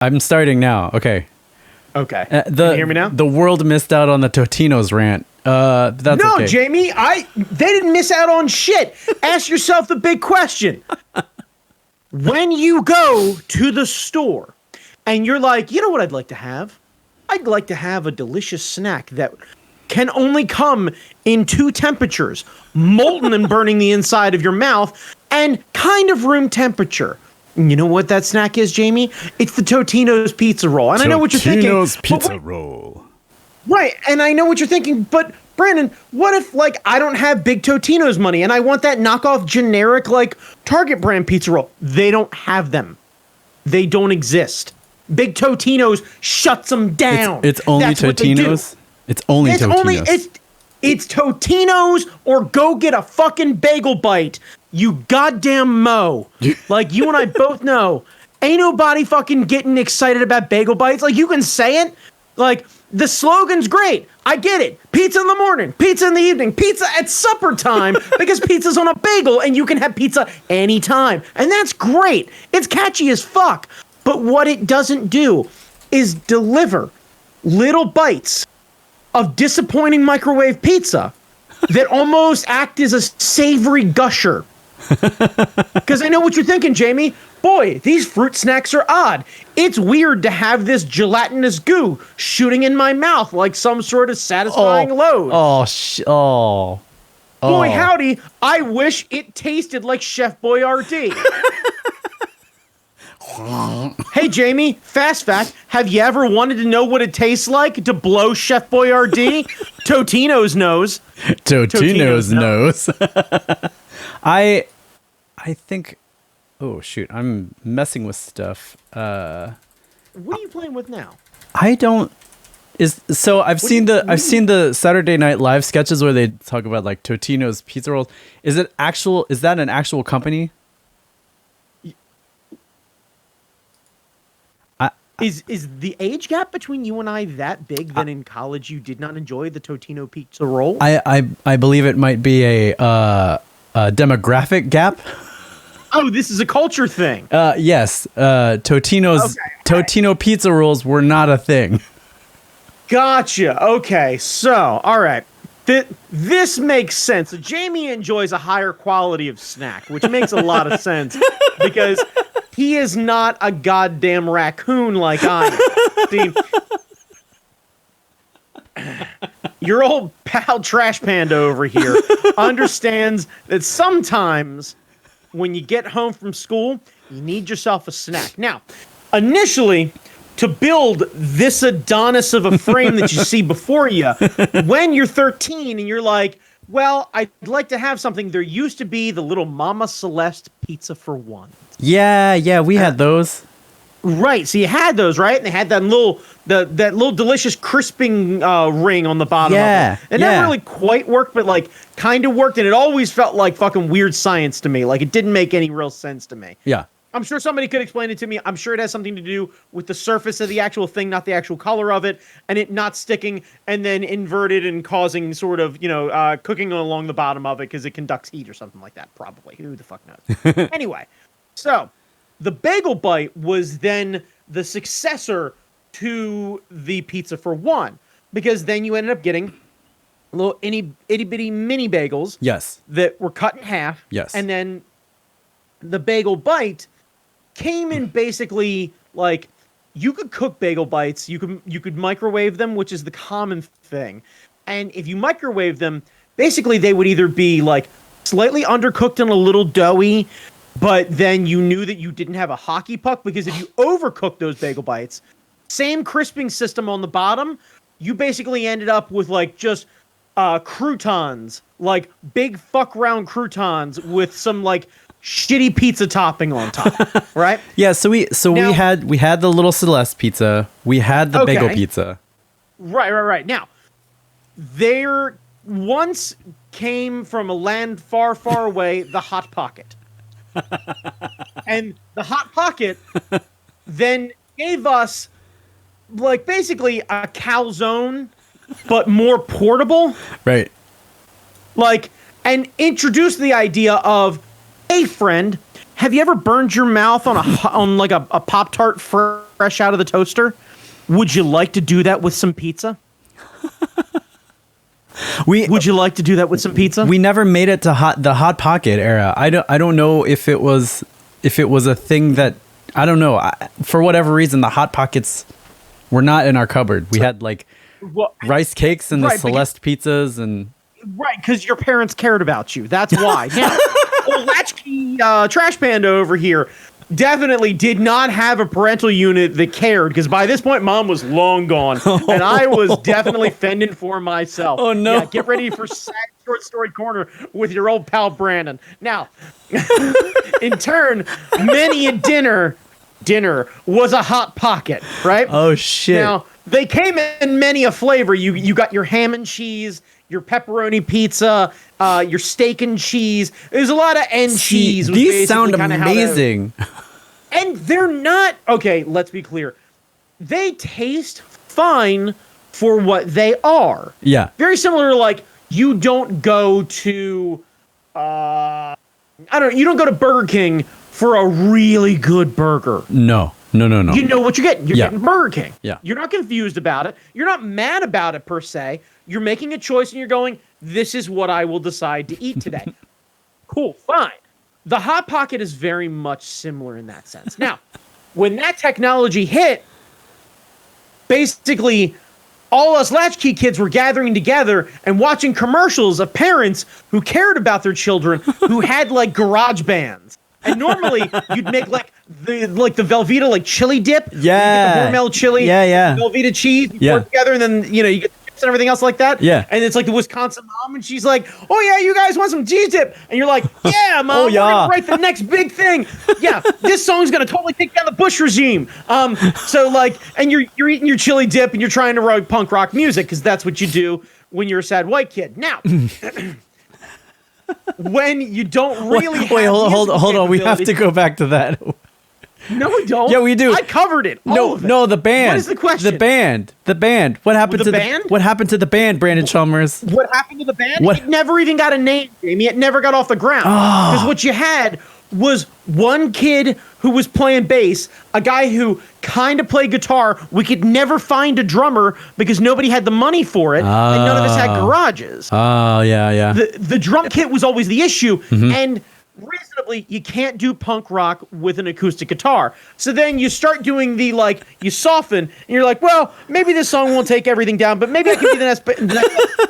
I'm starting now. Okay. Okay. Can you hear me now? The world missed out on the Totinos rant. That's no, okay. Jamie, they didn't miss out on shit. Ask yourself the big question. When you go to the store and you're like, you know what I'd like to have? I'd like to have a delicious snack that can only come in 2 temperatures, molten and burning the inside of your mouth, and kind of room temperature. And you know what that snack is, Jamie? It's the Totinos pizza roll. And I know what you're thinking. Totinos pizza roll. Right, and I know what you're thinking, but Brandon, what if, like, I don't have big Totinos money and I want that knockoff generic, like, Target brand pizza roll? They don't have them. They don't exist. Big Totinos shuts them down. It's only Totinos? It's only Totinos. It's Totinos or go get a fucking bagel bite, you goddamn mo. Like, you and I both know, ain't nobody fucking getting excited about bagel bites. Like, you can say it. Like, the slogan's great. I get it. Pizza in the morning, pizza in the evening, pizza at supper time, because pizza's on a bagel and you can have pizza anytime. And that's great. It's catchy as fuck. But what it doesn't do is deliver little bites of disappointing microwave pizza that almost act as a savory gusher. Because I know what you're thinking, Jamie. Boy, these fruit snacks are odd. It's weird to have this gelatinous goo shooting in my mouth like some sort of satisfying load. Boy, howdy, I wish it tasted like Chef Boyardee. Hey, Jamie, fast fact. Have you ever wanted to know what it tastes like to blow Chef Boyardee? Totinos knows. Totinos knows. I think... Oh, shoot. I'm messing with stuff. What are you playing with now? I don't... I've seen the Saturday Night Live sketches where they talk about, like, Totinos pizza rolls. Is that an actual company? Is the age gap between you and I that big that in college you did not enjoy the Totino pizza roll? I believe it might be a demographic gap. Oh, this is a culture thing. Yes. Totino's Totino pizza rolls were not a thing. Gotcha. Okay. So, all right. This makes sense. Jamie enjoys a higher quality of snack, which makes a lot of sense because he is not a goddamn raccoon like I am. See, your old pal Trash Panda over here understands that sometimes when you get home from school, you need yourself a snack. Now, initially, to build this Adonis of a frame that you see before you, when you're 13 and you're like, well, I'd like to have something, there used to be the little Mama Celeste pizza for one. Yeah, we had those. Right, so you had those, right? And they had that little delicious crisping ring on the bottom of it. It never really quite worked, but like kind of worked, and it always felt like fucking weird science to me. Like it didn't make any real sense to me. Yeah. I'm sure somebody could explain it to me. I'm sure it has something to do with the surface of the actual thing, not the actual color of it, and it not sticking and then inverted and causing sort of, cooking along the bottom of it because it conducts heat or something like that, probably. Who the fuck knows? Anyway, so the bagel bite was then the successor to the pizza for one, because then you ended up getting little itty-bitty mini bagels. Yes. That were cut in half. Yes. And then the bagel bite came in basically like you could cook bagel bites, you could microwave them, which is the common thing. And if you microwave them, basically they would either be like slightly undercooked and a little doughy, but then you knew that you didn't have a hockey puck, because if you overcook those bagel bites, same crisping system on the bottom, you basically ended up with like just croutons, like big fuck round croutons with some like shitty pizza topping on top, right? Yeah, so we had the little Celeste pizza, we had the bagel pizza. Right. Now, there once came from a land far, far away the Hot Pocket. And the Hot Pocket then gave us like basically a calzone, but more portable. Right. Like, and introduced the idea of, hey friend, have you ever burned your mouth on a Pop-Tart fresh out of the toaster. Would you like to do that with some pizza? Would you like to do that with some pizza? We never made it to the hot pocket era. I don't know if it was a thing that, I don't know. For whatever reason, the hot pockets were not in our cupboard. We had like rice cakes and the Celeste pizzas and because your parents cared about you. That's why. Now, old latchkey trash panda over here definitely did not have a parental unit that cared, because by this point mom was long gone and I was definitely fending for myself. Oh no. Yeah, get ready for sad short story corner with your old pal Brandon. Now, in turn, many a dinner was a hot pocket, right? Oh shit. Now, they came in many a flavor. You got your ham and cheese, your pepperoni pizza, your steak and cheese. There's a lot of cheese. These sound amazing. And they're not, okay, let's be clear. They taste fine for what they are. Yeah. Very similar to, like, you don't go to, you don't go to Burger King for a really good burger. No. You know what you're getting. You're getting Burger King. Yeah. You're not confused about it. You're not mad about it, per se. You're making a choice and you're going, this is what I will decide to eat today. Cool, fine. The Hot Pocket is very much similar in that sense. Now, when that technology hit, basically all us latchkey kids were gathering together and watching commercials of parents who cared about their children, who had like garage bands. And normally you'd make like the Velveeta like chili dip. Yeah. You get the Hormel chili. Yeah. Velveeta cheese. You pour it together, and then you get the chips and everything else like that. Yeah. And it's like the Wisconsin mom, and she's like, "Oh yeah, you guys want some cheese dip?" And you're like, "Yeah, mom. We're gonna write the next big thing. Yeah, this song's gonna totally take down the Bush regime." So like, and you're eating your chili dip, and you're trying to write punk rock music, because that's what you do when you're a sad white kid. Now. When you don't really hold on. We have to go back to that. No, we don't. Yeah, we do. I covered it. No, the band. What is the question? The band. What happened to band? What happened to the band, Brandon Chalmers? What happened to the band? What? It never even got a name, Jamie. It never got off the ground. Because what you had was one kid who was playing bass, a guy who kind of played guitar. We could never find a drummer because nobody had the money for it, and none of us had garages. Oh, yeah. The drum kit was always the issue, and reasonably, you can't do punk rock with an acoustic guitar. So then you start doing you soften, and you're like, well, maybe this song won't take everything down, but maybe I can do the next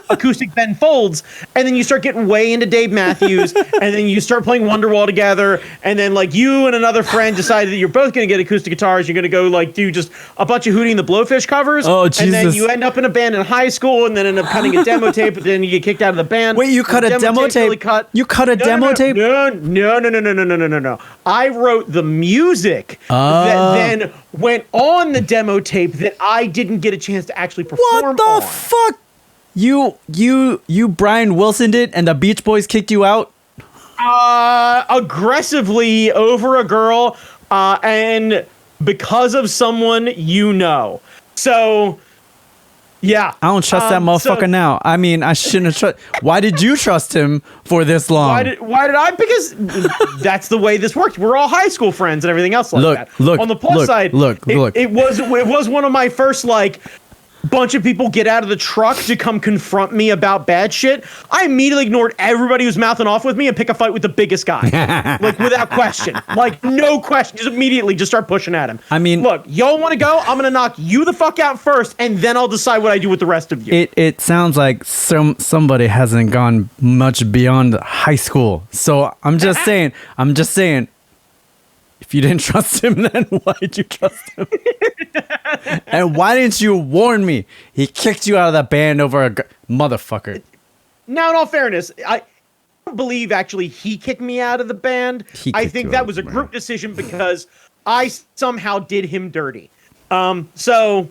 acoustic Ben Folds. And then you start getting way into Dave Matthews, and then you start playing Wonderwall together, and then you and another friend decided that you're both going to get acoustic guitars. You're going to go do just a bunch of Hootie and the Blowfish covers. Oh, Jesus. And then you end up in a band in high school, and then end up cutting a demo tape, but then you get kicked out of the band. Wait, you cut a demo tape? You cut a demo tape? No. I wrote the music that then went on the demo tape that I didn't get a chance to actually perform. What the fuck? You Brian Wilson did, and the Beach Boys kicked you out? Aggressively over a girl, and because of someone So, yeah. I don't trust that motherfucker now. I mean, I shouldn't have trust. Why did you trust him for this long? Why did I? Because that's the way this worked. We're all high school friends and everything else like that. Look. On the plus side, it was one of my first bunch of people get out of the truck to come confront me about bad shit. I immediately ignored everybody who's mouthing off with me and pick a fight with the biggest guy. Without question. No question. Just immediately just start pushing at him. I mean, look, y'all want to go? I'm going to knock you the fuck out first, and then I'll decide what I do with the rest of you. It sounds like somebody hasn't gone much beyond high school. So I'm just saying, if you didn't trust him, then why did you trust him? And why didn't you warn me? He kicked you out of that band over a motherfucker. Now, in all fairness, I don't believe actually he kicked me out of the band. I think that was a group decision because I somehow did him dirty. This is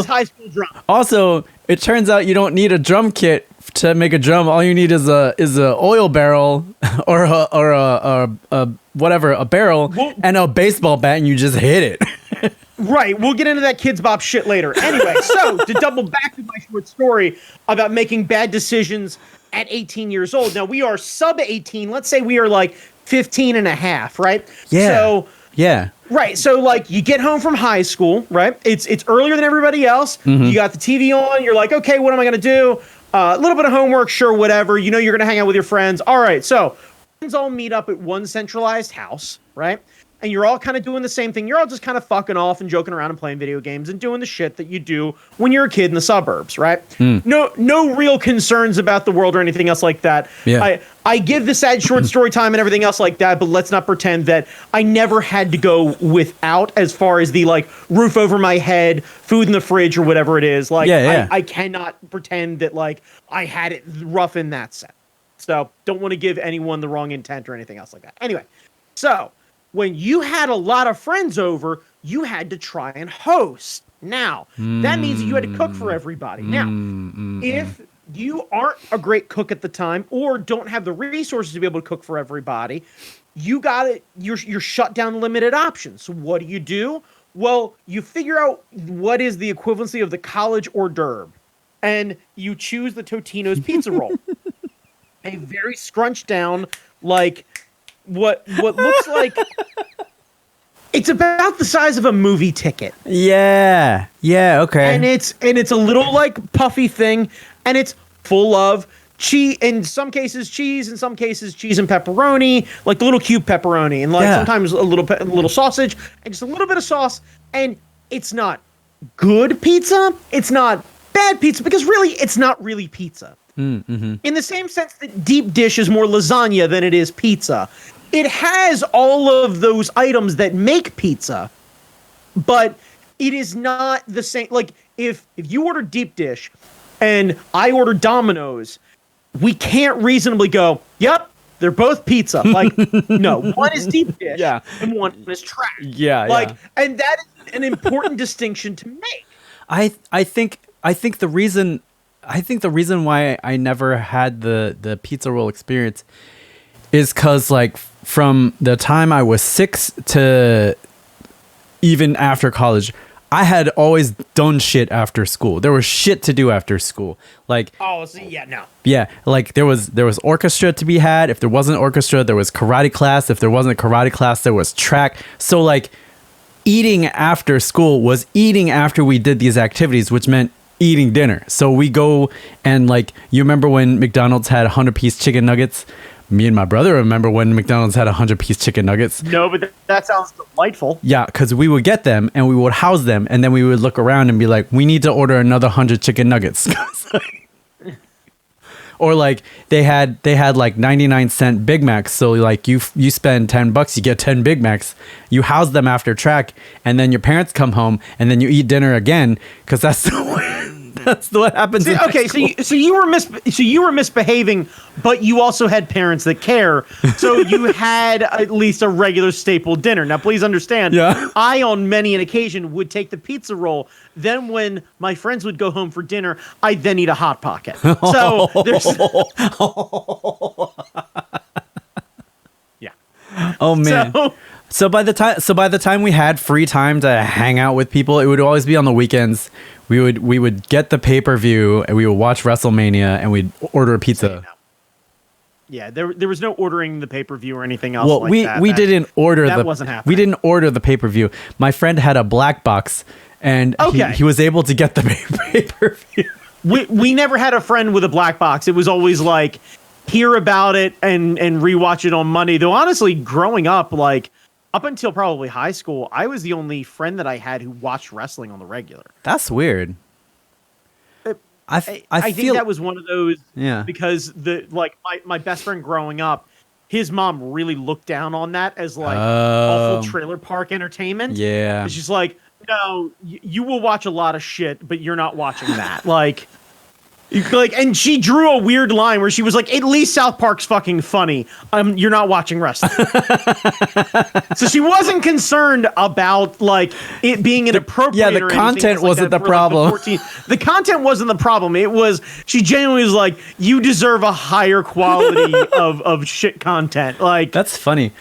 high school drum. Also, it turns out you don't need a drum kit to make a drum. All you need is a oil barrel or a barrel and a baseball bat, and you just hit it. Right. We'll get into that Kids Bop shit later. Anyway, so to double back to my short story about making bad decisions at 18 years old. Now, we are sub 18. Let's say we are 15 and a half, right? Yeah. So Yeah. Right. So like you get home from high school, right? It's earlier than everybody else. Mm-hmm. You got the TV on. You're like, okay, what am I going to do? A little bit of homework, sure, whatever. You know, you're going to hang out with your friends. All right. So friends all meet up at one centralized house, right? And you're all kind of doing the same thing. You're all just kind of fucking off and joking around and playing video games and doing the shit that you do when you're a kid in the suburbs, right? No real concerns about the world or anything else like that. Yeah. I give the sad short story time and everything else like that, but let's not pretend that I never had to go without as far as the like roof over my head, food in the fridge or whatever it is. Like I cannot pretend that like I had it rough in that sense. So don't want to give anyone the wrong intent or anything else like that. Anyway, so when you had a lot of friends over, you had to try and host. Now, that means that you had to cook for everybody. Now, if you aren't a great cook at the time or don't have the resources to be able to cook for everybody, you're shut down limited options. So what do? Well, you figure out what is the equivalency of the college hors d'oeuvre, and you choose the Totinos pizza roll. A very scrunched down, like what looks like it's about the size of a movie ticket. Yeah. Yeah. Okay. And it's a little like puffy thing, and it's full of cheese. In some cases, cheese. In some cases, cheese and pepperoni, like the little cube pepperoni, and like sometimes a little sausage and just a little bit of sauce. And it's not good pizza. It's not bad pizza because really, it's not really pizza. In the same sense that deep dish is more lasagna than it is pizza. It has all of those items that make pizza, but it is not the same. Like if you order deep dish and I order Domino's, we can't reasonably go, yep, they're both pizza. Like, no, one is deep dish and one is trash. And that is an important distinction to make. I think the reason why I never had the pizza roll experience is because like from the time I was 6 to even after college, I had always done shit after school. There was shit to do after school. Like like there was orchestra to be had. If there wasn't orchestra, there was karate class. If there wasn't karate class, there was track. So like eating after school was eating after we did these activities, which meant eating dinner. So we go and like, you remember when McDonald's had 100-piece chicken nuggets? Me and my brother remember when McDonald's had 100-piece chicken nuggets. No, but that sounds delightful. Yeah, because we would get them and we would house them, and then we would look around and be like, we need to order another 100 chicken nuggets. Or like they had like 99-cent Big Macs. So like you spend $10, you get 10 Big Macs. You house them after track, and then your parents come home, and then you eat dinner again because that's the way. That's what happens. So you were misbehaving, but you also had parents that care. So you had at least a regular staple dinner. Now, please understand. Yeah. I, on many an occasion, would take the pizza roll. Then, when my friends would go home for dinner, I'd then eat a Hot Pocket. So there's. Yeah. Oh man. So by the time we had free time to hang out with people, it would always be on the weekends. We would get the pay-per-view and we would watch WrestleMania and we'd order a pizza. Yeah, there was no ordering the pay-per-view or anything else. Well, we didn't order that wasn't happening. We didn't order the pay-per-view. My friend had a black box and he was able to get the pay-per-view. We never had a friend with a black box. It was always like hear about it and rewatch it on Monday. Though honestly, growing up, like up until probably high school, I was the only friend that I had who watched wrestling on the regular. That's weird. I think that was one of those. Yeah. Because my best friend growing up, his mom really looked down on that as like awful trailer park entertainment. Yeah. It's just like, no, you will watch a lot of shit, but you're not watching that. Like, and she drew a weird line where she was like, at least South Park's fucking funny. You're not watching wrestling. So she wasn't concerned about like it being inappropriate. Yeah, the content wasn't the problem. The content wasn't the problem. It was, she genuinely was like, you deserve a higher quality of shit content. Like, that's funny.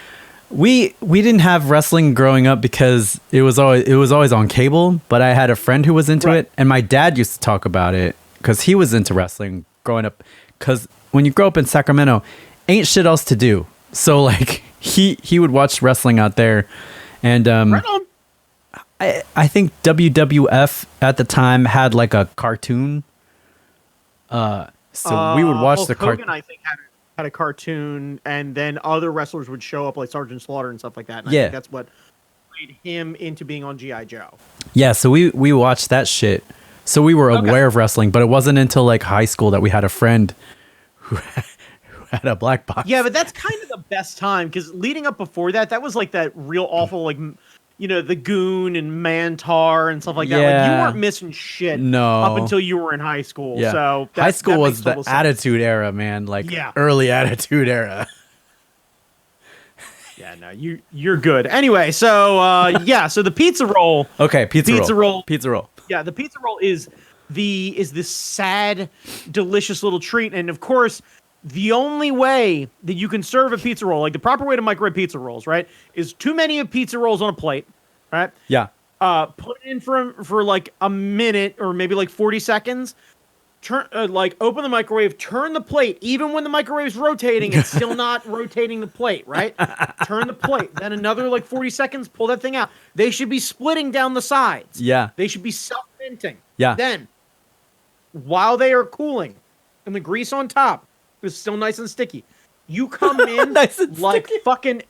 We didn't have wrestling growing up because it was always on cable, but I had a friend who was into it, and my dad used to talk about it because he was into wrestling growing up. Because when you grow up in Sacramento, ain't shit else to do. So like he would watch wrestling out there, And Right on. I think WWF at the time had like a cartoon. So we would watch Hulk the Hogan, cartoon. I think, had a cartoon, and then other wrestlers would show up, like Sergeant Slaughter and stuff like that. And I Yeah. think that's what made him into being on GI Joe. Yeah, so we watched that shit. So we were aware of wrestling, but it wasn't until like high school that we had a friend who had a black box. Yeah, but that's kind of the best time, because leading up before that, that was like that real awful, like, you know, the Goon and Mantar and stuff like that. Like, you Yeah. weren't missing shit No. up until you were in high school. Yeah. So high school that was makes the total sense. attitude era, man. Like Yeah. early attitude era. Yeah, no, you're good. Anyway, so yeah, so the pizza roll. Okay, pizza roll. roll. Pizza roll. Yeah, the pizza roll is this sad, delicious little treat, and of course, the only way that you can serve a pizza roll, like the proper way to microwave pizza rolls, right, is too many of pizza rolls on a plate, right? Yeah. Put it in for like a minute or maybe like 40 seconds. Turn like open the microwave, turn the plate. Even when the microwave's rotating, it's still not rotating the plate, right? Turn the plate. Then another like 40 seconds, pull that thing out. They should be splitting down the sides. Yeah. They should be self-venting. Yeah. Then, while they are cooling, and the grease on top is still nice and sticky, you come in Nice and like sticky. fucking.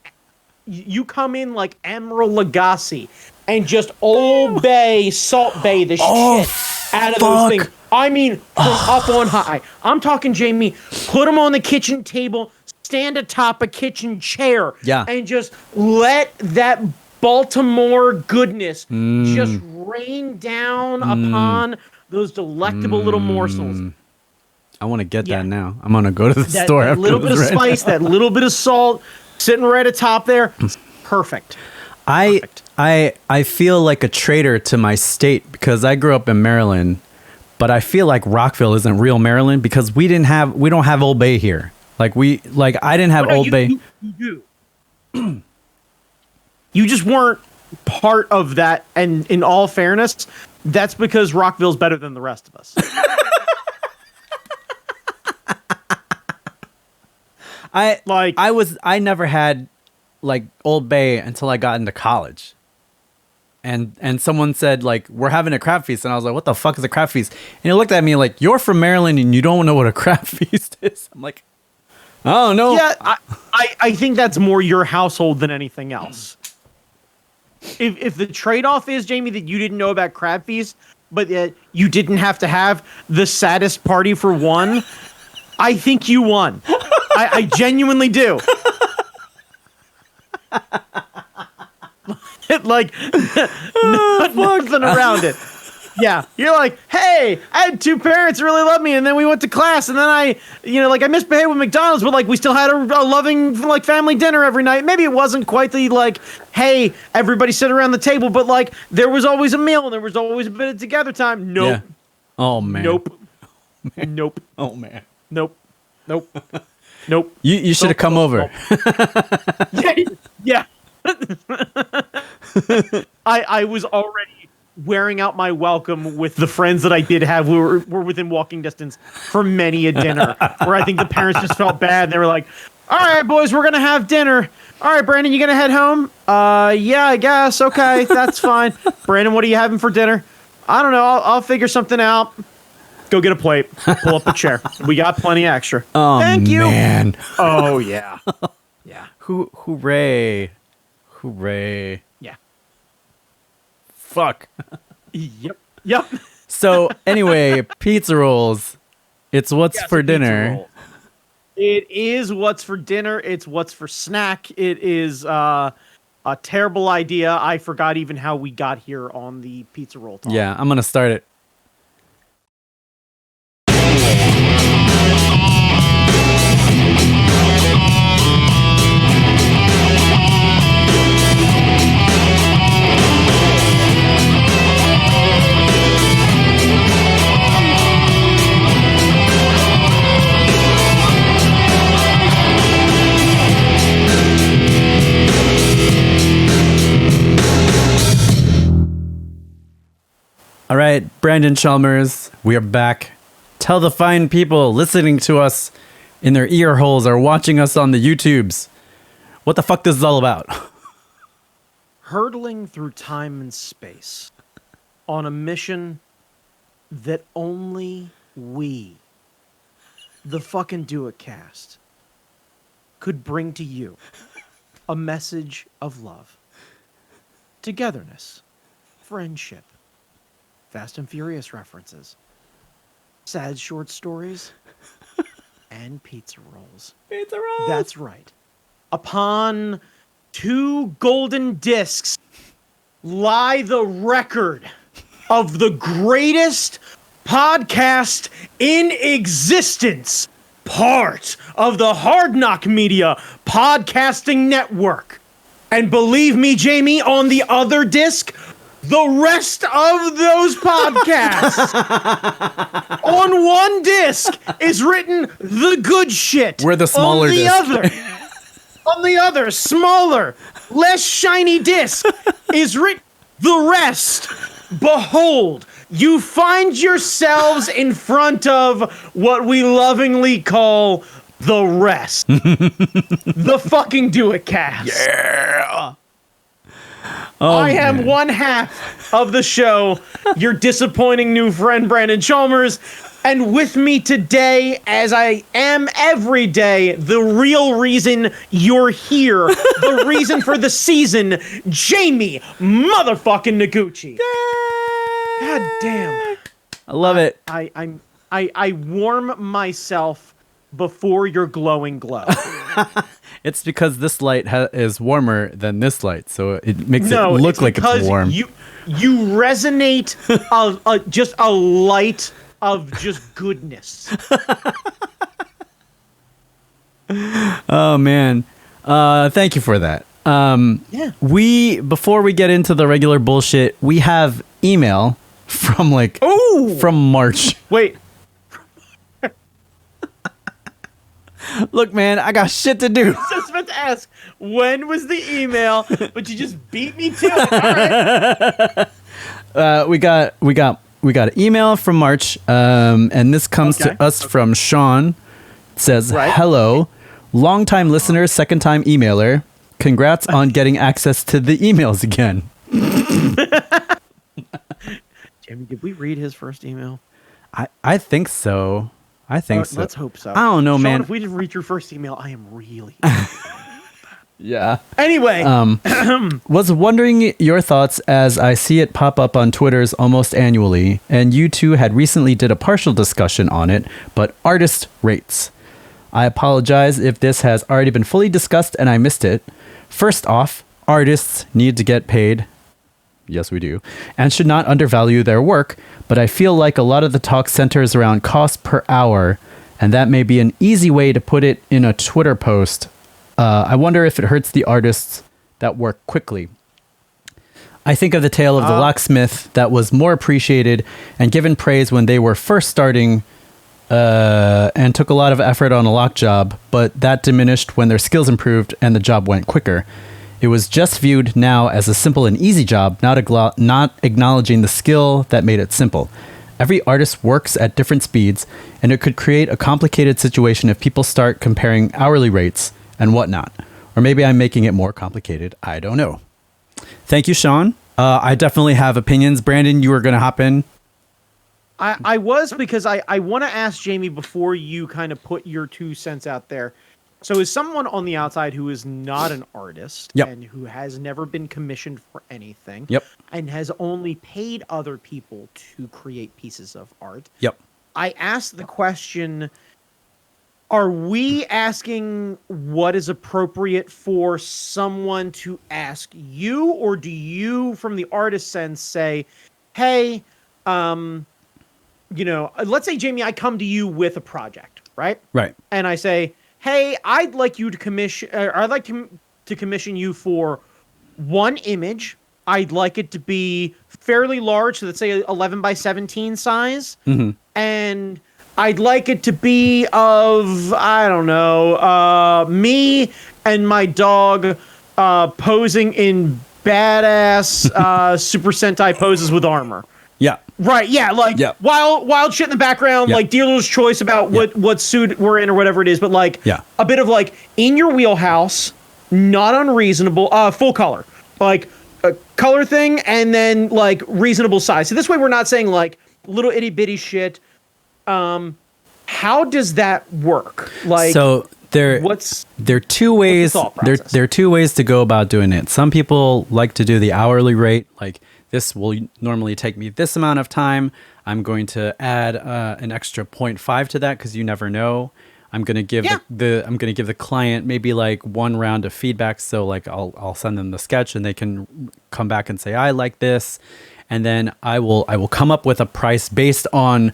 You come in like Emeril Lagasse and just Old Bay, Salt Bay the shit out of those things. I mean, from up on high. I'm talking, Jamie, put them on the kitchen table, stand atop a kitchen chair, Yeah. and just let that Baltimore goodness just rain down upon those delectable little morsels. I want to get Yeah. that now. I'm gonna go to the That, store. that after little bit of this right spice, that little bit of salt, sitting right atop there. Perfect. I feel like a traitor to my state because I grew up in Maryland, but I feel like Rockville isn't real Maryland because we don't have Old Bay here. I didn't have Old Bay. You do. You just weren't part of that. And in all fairness, that's because Rockville's better than the rest of us. I never had like Old Bay until I got into college. And someone said, like, we're having a crab feast. And I was like, what the fuck is a crab feast? And he looked at me like, you're from Maryland and you don't know what a crab feast is. I'm like, I don't know. Yeah, I think that's more your household than anything else. If the trade-off is, Jamie, that you didn't know about crab feast, but that you didn't have to have the saddest party for one, I think you won. I genuinely do. Like, nothing around it. Yeah, you're like, hey, I had two parents that really loved me, and then we went to class, and then I misbehaved with McDonald's, but like we still had a loving like family dinner every night. Maybe it wasn't quite the like, hey, everybody sit around the table, but like there was always a meal, and there was always a bit of together time. Nope. Yeah. Oh man. Nope. Nope. Oh man. Nope. Nope. Nope. You should have come over. Yeah. I was already wearing out my welcome with the friends that I did have who were within walking distance for many a dinner, where I think the parents just felt bad. They were like, all right, boys, we're going to have dinner. All right, Brandon, you going to head home? Yeah, I guess. Okay, that's fine. Brandon, what are you having for dinner? I don't know. I'll figure something out. Go get a plate. Pull up a chair. We got plenty extra. Oh, Thank you. man. Oh, yeah. Yeah. Hooray. Hooray. Yeah. Fuck. Yep. So anyway, pizza rolls. It's what's Yes, for a pizza dinner. roll. It is what's for dinner. It's what's for snack. It is a terrible idea. I forgot even how we got here on the pizza roll talk. Yeah, I'm gonna start it. All right, Brandon Chalmers, we are back. Tell the fine people listening to us in their ear holes or watching us on the YouTubes what the fuck this is all about. hurtling through time and space on a mission that only we, the fucking Do It cast, could bring to you a message of love, togetherness, friendship, Fast and Furious references, sad short stories, and pizza rolls. Pizza rolls. That's right. Upon 2 golden discs lie the record of the greatest podcast in existence, part of the Hard Knock Media podcasting network. And believe me, Jamie, on the other disc, the rest of those podcasts on one disc is written the good shit. We're the smaller on the disc. other. On the other, smaller, less shiny disc is written the rest. Behold, you find yourselves in front of what we lovingly call the rest. The fucking Do It cast. Yeah. Oh, I am man. one half of the show, your disappointing new friend, Brandon Chalmers. And with me today, as I am every day, the real reason you're here, the reason for the season, Jamie motherfucking Noguchi. God damn. I love it. I warm myself before your glowing glow. It's because this light is warmer than this light, so it makes it look like it's warm. You resonate just a light of just goodness. Oh man, thank you for that. Yeah. Before we get into the regular bullshit, we have email from from March. Wait. Look, man, I got shit to do. I was about to ask, when was the email? But you just beat me to it. All right. We got an email from March, and this comes to us from Sean. It says, "Hello, long-time listener, second-time emailer. Congrats on getting access to the emails again." Jamie, did we read his first email? I think so. I think so. Let's hope so. I don't know, Sean, man. if we didn't read your first email, I am really... Yeah. Anyway. Was wondering your thoughts as I see it pop up on Twitter's almost annually, and you two had recently did a partial discussion on it, but artist rates. I apologize if this has already been fully discussed and I missed it. First off, artists need to get paid. Yes, we do. And should not undervalue their work, but I feel like a lot of the talk centers around cost per hour, and that may be an easy way to put it in a Twitter post. I wonder if it hurts the artists that work quickly. I think of the tale of the locksmith that was more appreciated and given praise when they were first starting and took a lot of effort on a lock job, but that diminished when their skills improved and the job went quicker. It was just viewed now as a simple and easy job, not acknowledging the skill that made it simple. Every artist works at different speeds, and it could create a complicated situation if people start comparing hourly rates and whatnot. Or maybe I'm making it more complicated. I don't know. Thank you, Sean. I definitely have opinions. Brandon, you were going to hop in. I was, because I want to ask Jamie before you kind of put your 2 cents out there. So as someone on the outside who is not an artist and who has never been commissioned for anything and has only paid other people to create pieces of art, I asked the question, are we asking what is appropriate for someone to ask you, or do you, from the artist sense, say, hey, let's say, Jamie, I come to you with a project, right? Right. And I say, hey, I'd like you to commission, I'd like to commission you for one image. I'd like it to be fairly large, so let's say 11 by 17 size. Mm-hmm. And I'd like it to be of, I don't know, me and my dog posing in badass Super Sentai poses with armor. Yeah. Right, yeah, like wild shit in the background, like dealer's choice about what suit we're in or whatever it is, but like a bit of like in your wheelhouse, not unreasonable, full color, like a color thing, and then like reasonable size. So this way we're not saying like little itty bitty shit. How does that work? Like, so there are two ways. There are two ways to go about doing it. Some people like to do the hourly rate. Like, this will normally take me this amount of time. I'm going to add an extra 0.5 to that because you never know. I'm going to give the client maybe like one round of feedback. So like I'll send them the sketch and they can come back and say, I like this. And then I will come up with a price based on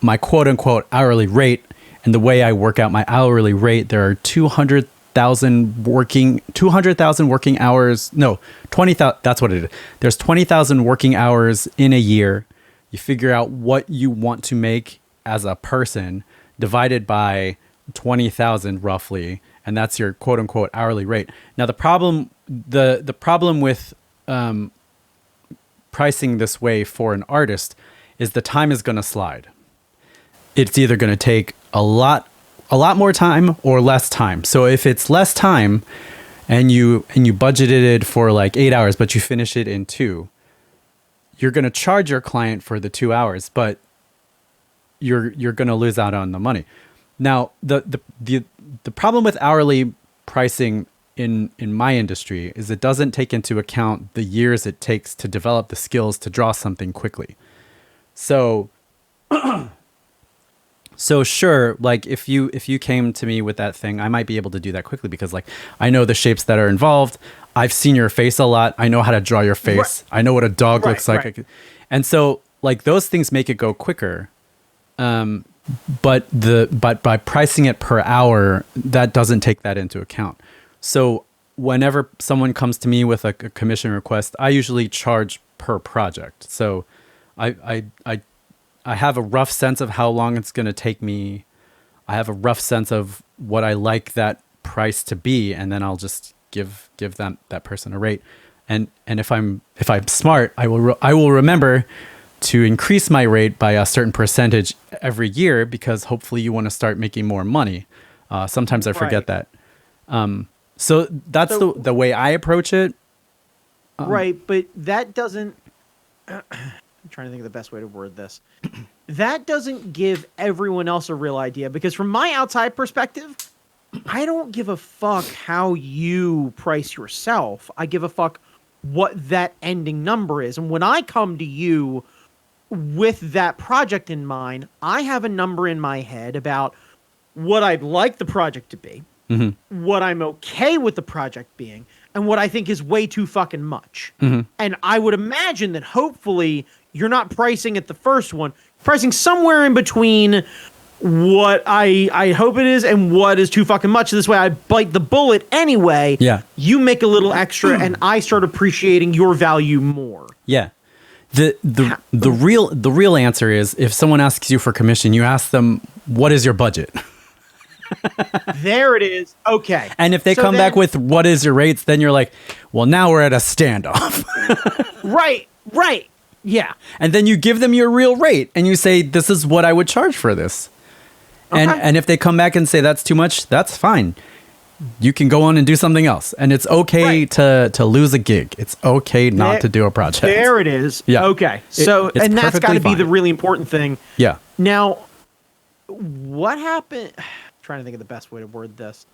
my quote unquote hourly rate. And the way I work out my hourly rate, there are 200,000 working hours. No, 20,000. That's what it is. There's 20,000 working hours in a year. You figure out what you want to make as a person divided by 20,000 roughly. And that's your quote unquote hourly rate. Now the problem with, pricing this way for an artist is the time is going to slide. It's either going to take a lot more time or less time. So if it's less time and you budgeted it for like 8 hours, but you finish it in 2, you're going to charge your client for the 2 hours, but you're going to lose out on the money. Now, the problem with hourly pricing in my industry is it doesn't take into account the years it takes to develop the skills to draw something quickly. So sure, like if you came to me with that thing, I might be able to do that quickly because like I know the shapes that are involved. I've seen your face a lot. I know how to draw your face. Right. I know what a dog looks like. Right. And so like those things make it go quicker. But by pricing it per hour, that doesn't take that into account. So whenever someone comes to me with a commission request, I usually charge per project. So I have a rough sense of how long it's going to take me. I have a rough sense of what I like that price to be, and then I'll just give that person a rate. And if I'm smart, I will remember to increase my rate by a certain percentage every year because hopefully you want to start making more money. Sometimes I forget that. So that's the way I approach it. Right, but that doesn't... I'm trying to think of the best way to word this. That doesn't give everyone else a real idea because from my outside perspective, I don't give a fuck how you price yourself. I give a fuck what that ending number is. And when I come to you with that project in mind, I have a number in my head about what I'd like the project to be, what I'm okay with the project being, and what I think is way too fucking much. And I would imagine that hopefully you're not pricing at the first one, pricing somewhere in between what I hope it is and what is too fucking much. This way I bite the bullet anyway. Yeah. You make a little extra and I start appreciating your value more. Yeah. The real answer is if someone asks you for commission, you ask them, what is your budget? There it is. Okay. And if they come back with what is your rates, then you're like, well, now we're at a standoff. Right. Yeah. And then you give them your real rate and you say, this is what I would charge for this. Okay. And if they come back and say that's too much, that's fine. You can go on and do something else. And it's okay to lose a gig. It's okay not to do a project. There it is. Yeah. Okay. So, and that's got to be the really important thing. Yeah. Now, what happened? I'm trying to think of the best way to word this.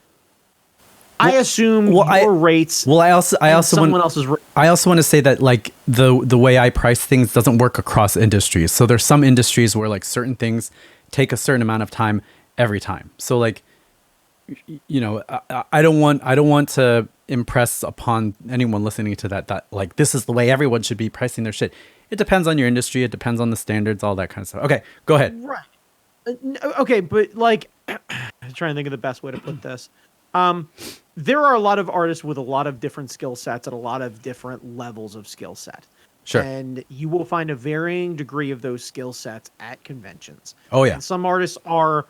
I assume your rates. Well, I also someone else's. I also want to say that like the way I price things doesn't work across industries. So there's some industries where like certain things take a certain amount of time every time. So like, you know, I don't want to impress upon anyone listening to that like this is the way everyone should be pricing their shit. It depends on your industry. It depends on the standards, all that kind of stuff. Okay, go ahead. Right. Okay, but like, I'm trying to think of the best way to put this. There are a lot of artists with a lot of different skill sets at a lot of different levels of skill set. Sure. And you will find a varying degree of those skill sets at conventions. Oh, yeah. And some artists are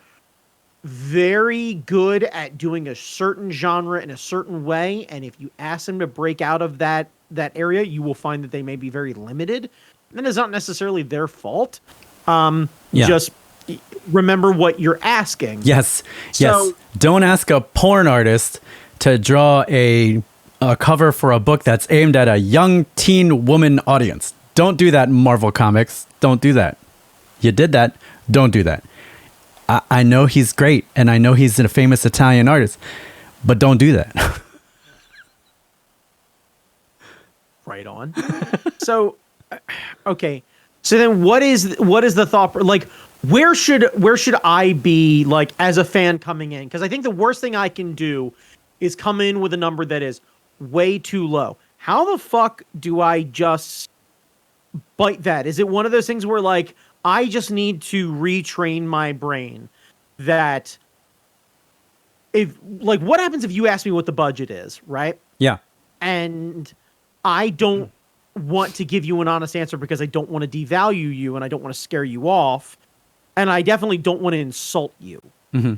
very good at doing a certain genre in a certain way. And if you ask them to break out of that area, you will find that they may be very limited. And that is not necessarily their fault. Just remember what you're asking. Yes. Don't ask a porn artist to draw a a cover for a book that's aimed at a young teen woman audience. Don't do that, Marvel Comics. Don't do that. You did that. Don't do that. I know he's great, and I know he's a famous Italian artist, but don't do that. Right on. So, okay. So then, what is the thought? Like, where should I be, like, as a fan coming in? Because I think the worst thing I can do is come in with a number that is way too low. How the fuck do I just bite that? Is it one of those things where, like, I just need to retrain my brain that if, like, what happens if you ask me what the budget is, right? Yeah. And I don't want to give you an honest answer because I don't want to devalue you and I don't want to scare you off. And I definitely don't want to insult you. Mm-hmm.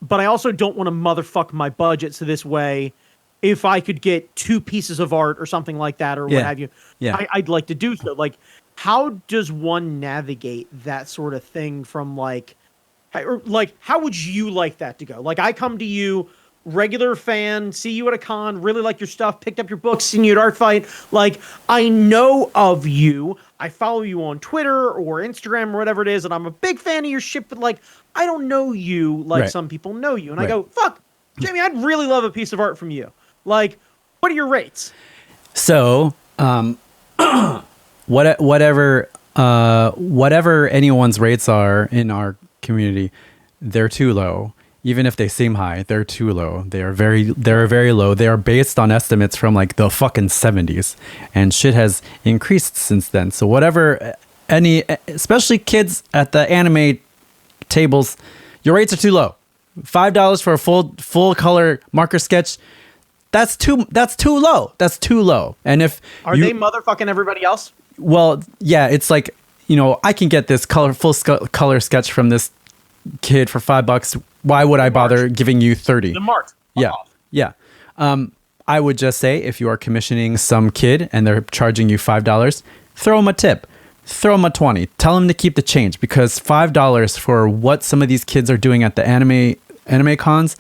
But I also don't want to motherfuck my budget. So this way, if I could get 2 pieces of art or something like that or what have you, I'd like to do so. Like, how does one navigate that sort of thing from like, or like, how would you like that to go? Like, I come to you, regular fan, see you at a con, really like your stuff, picked up your books, seen you at Art Fight. Like, I know of you. I follow you on Twitter or Instagram or whatever it is, and I'm a big fan of your shit, but like, I don't know you like some people know you. And I go, fuck, Jamie, I'd really love a piece of art from you. Like, what are your rates? So, whatever anyone's rates are in our community, they're too low. Even if they seem high, they're too low. They're very low. They are based on estimates from like the fucking 70s, and shit has increased since then. So whatever, especially kids at the anime tables, your rates are too low. $5 for a full color marker sketch. That's too low. That's too low. And if they motherfucking everybody else? Well, yeah, it's like, I can get this full color sketch from this kid for $5. Why would I bother giving you 30? The mark. Yeah. I would just say, if you are commissioning some kid and they're charging you $5, throw them a tip. Throw them a 20. Tell them to keep the change, because $5 for what some of these kids are doing at the anime cons,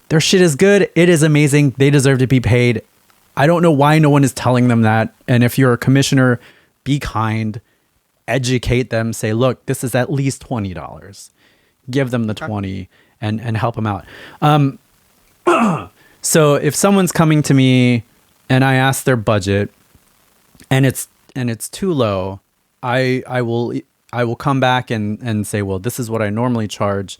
their shit is good. It is amazing. They deserve to be paid. I don't know why no one is telling them that. And if you're a commissioner, be kind, educate them, say, look, this is at least $20. Give them the 20 and help them out. So if someone's coming to me and I ask their budget and it's too low, I will come back and say, well, this is what I normally charge.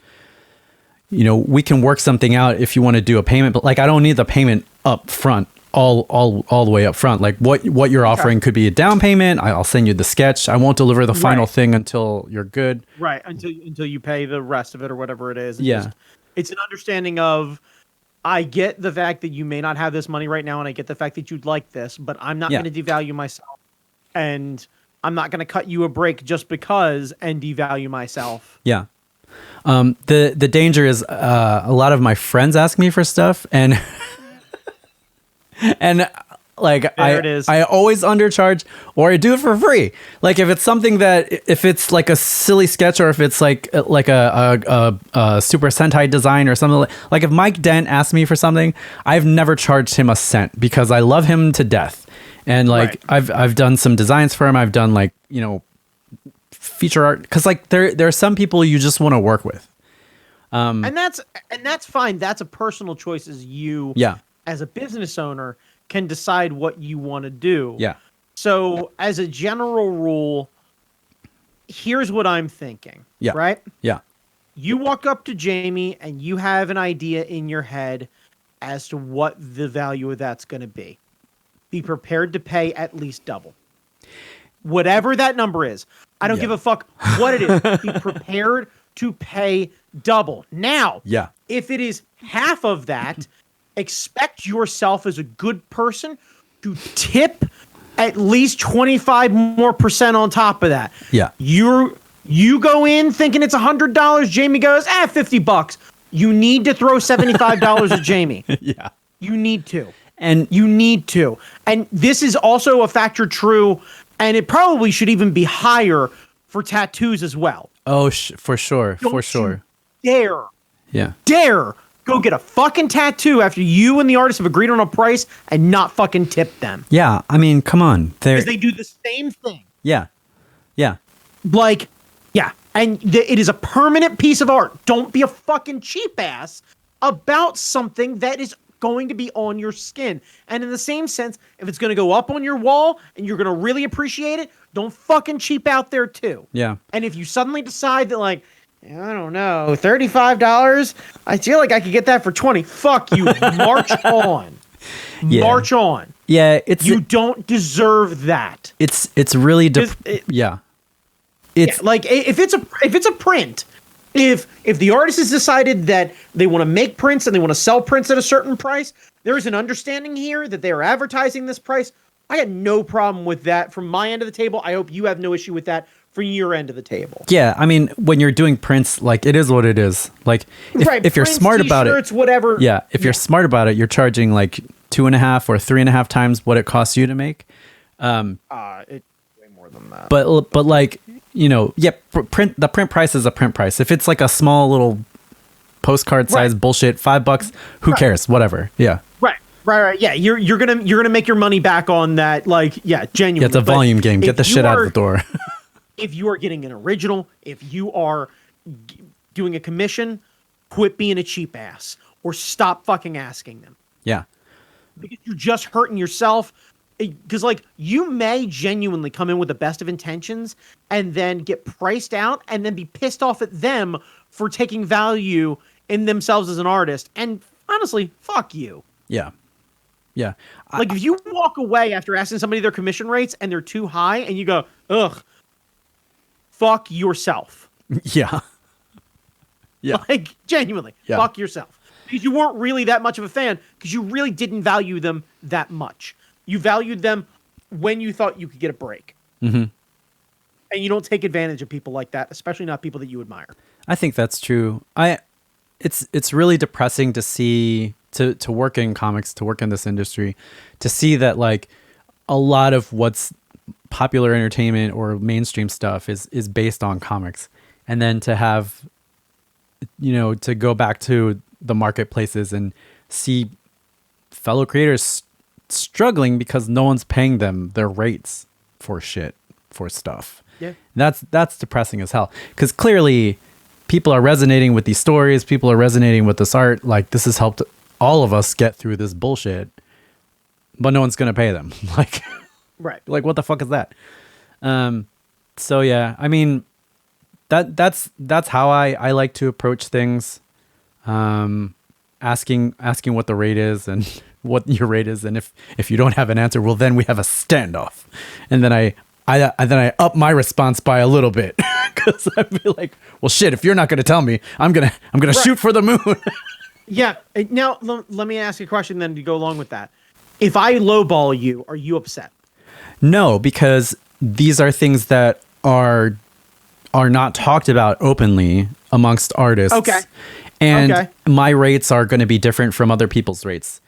We can work something out if you want to do a payment, but like, I don't need the payment up front, all the way up front. Like what you're offering could be a down payment. I'll send you the sketch. I won't deliver the final thing until you're good. Right. Until you pay the rest of it or whatever it is. It's an understanding of, I get the fact that you may not have this money right now, and I get the fact that you'd like this, but I'm not going to devalue myself, and I'm not going to cut you a break just because and devalue myself. Yeah. The danger is a lot of my friends ask me for stuff, and like I always undercharge, or I do it for free. Like if it's something if it's like a silly sketch, or if it's like a Super Sentai design or something, like if Mike Dent asked me for something, I've never charged him a cent because I love him to death. And like I've done some designs for him. I've done like, feature art, because like there are some people you just want to work with. And that's fine. That's a personal choice as you as a business owner can decide what you want to do. Yeah. So as a general rule, here's what I'm thinking. Yeah. Right? Yeah. You walk up to Jamie and you have an idea in your head as to what the value of that's going to be. Be prepared to pay at least double. Whatever that number is. I don't give a fuck what it is. Be prepared to pay double. Now, if it is half of that, expect yourself as a good person to tip at least 25% more on top of that. Yeah. You go in thinking it's $100. Jamie goes, $50. You need to throw $75 at Jamie. Yeah. You need to. And this is also a factor true, and it probably should even be higher for tattoos as well. Oh, for sure. Don't for sure. Dare go get a fucking tattoo after you and the artist have agreed on a price and not fucking tip them. Yeah, I mean, come on. Because they do the same thing. Yeah. Yeah. Like, yeah. And it is a permanent piece of art. Don't be a fucking cheap ass about something that is going to be on your skin. And in the same sense, if it's going to go up on your wall and you're going to really appreciate it, don't fucking cheap out there too. Yeah. And if you suddenly decide that, like, I don't know, $35, I feel like I could get that for 20. Fuck you. March on. Yeah. March on. Yeah, you don't deserve that. It's really yeah. It's like if it's a print, if the artist has decided that they want to make prints and they want to sell prints at a certain price, there is an understanding here that they are advertising this price. I had no problem with that from my end of the table. I hope you have no issue with that from your end of the table. Yeah, I mean, when you're doing prints, like, it is what it is. Like, if you're smart about it, whatever. Yeah, if you're smart about it, you're charging like 2.5 or 3.5 times what it costs you to make. It's way more than that. But like, you know, yeah, the print price is a print price. If it's like a small little postcard size bullshit, $5, who cares? Whatever. Yeah. Right. Yeah, you're gonna make your money back on that. Like, yeah, genuinely. Yeah, it's a volume game. Get the shit out of the door. If you are getting an original, if you are doing a commission, quit being a cheap ass or stop fucking asking them. Yeah. Because you're just hurting yourself. Because, like, you may genuinely come in with the best of intentions and then get priced out and then be pissed off at them for taking value in themselves as an artist. And honestly, fuck you. Yeah. Yeah. Like, if you walk away after asking somebody their commission rates and they're too high and you go, ugh, fuck yourself. Yeah. Yeah. Like, genuinely, fuck yourself. Because you weren't really that much of a fan because you really didn't value them that much. You valued them when you thought you could get a break. Mm-hmm. And you don't take advantage of people like that, especially not people that you admire. I think that's true. It's really depressing to see, to work in comics, to work in this industry, to see that, like, a lot of what's popular entertainment or mainstream stuff is based on comics. And then to have, you know, to go back to the marketplaces and see fellow creators struggling because no one's paying them their rates for stuff. Yeah. That's depressing as hell. Because clearly people are resonating with these stories. People are resonating with this art. Like, this has helped all of us get through this bullshit, but no one's going to pay them. Like, right. Like, what the fuck is that? So yeah, I mean, that's how I like to approach things. Asking what the rate is and what your rate is. And if you don't have an answer, well, then we have a standoff. And then I up my response by a little bit. Cause I'd be like, well, shit, if you're not going to tell me, I'm going to shoot for the moon. Yeah. Now let me ask you a question then to go along with that. If I lowball you, are you upset? No, because these are things that are not talked about openly amongst artists. Okay. And my rates are going to be different from other people's rates.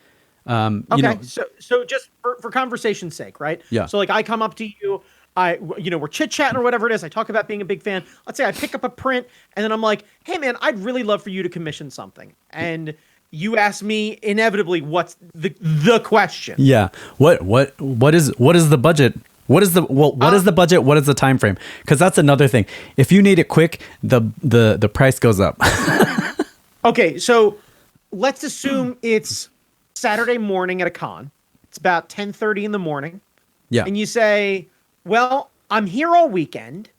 Okay. You know, so just for conversation's sake, right? Yeah. So, like, I come up to you, we're chit-chatting or whatever it is. I talk about being a big fan. Let's say I pick up a print and then I'm like, hey man, I'd really love for you to commission something. And you ask me inevitably, what's the question? Yeah. What is the budget? What is the budget? What is the time frame? Because that's another thing. If you need it quick, the price goes up. Okay, so let's assume it's Saturday morning at a con. It's about 10:30 in the morning. Yeah. And you say, well, I'm here all weekend.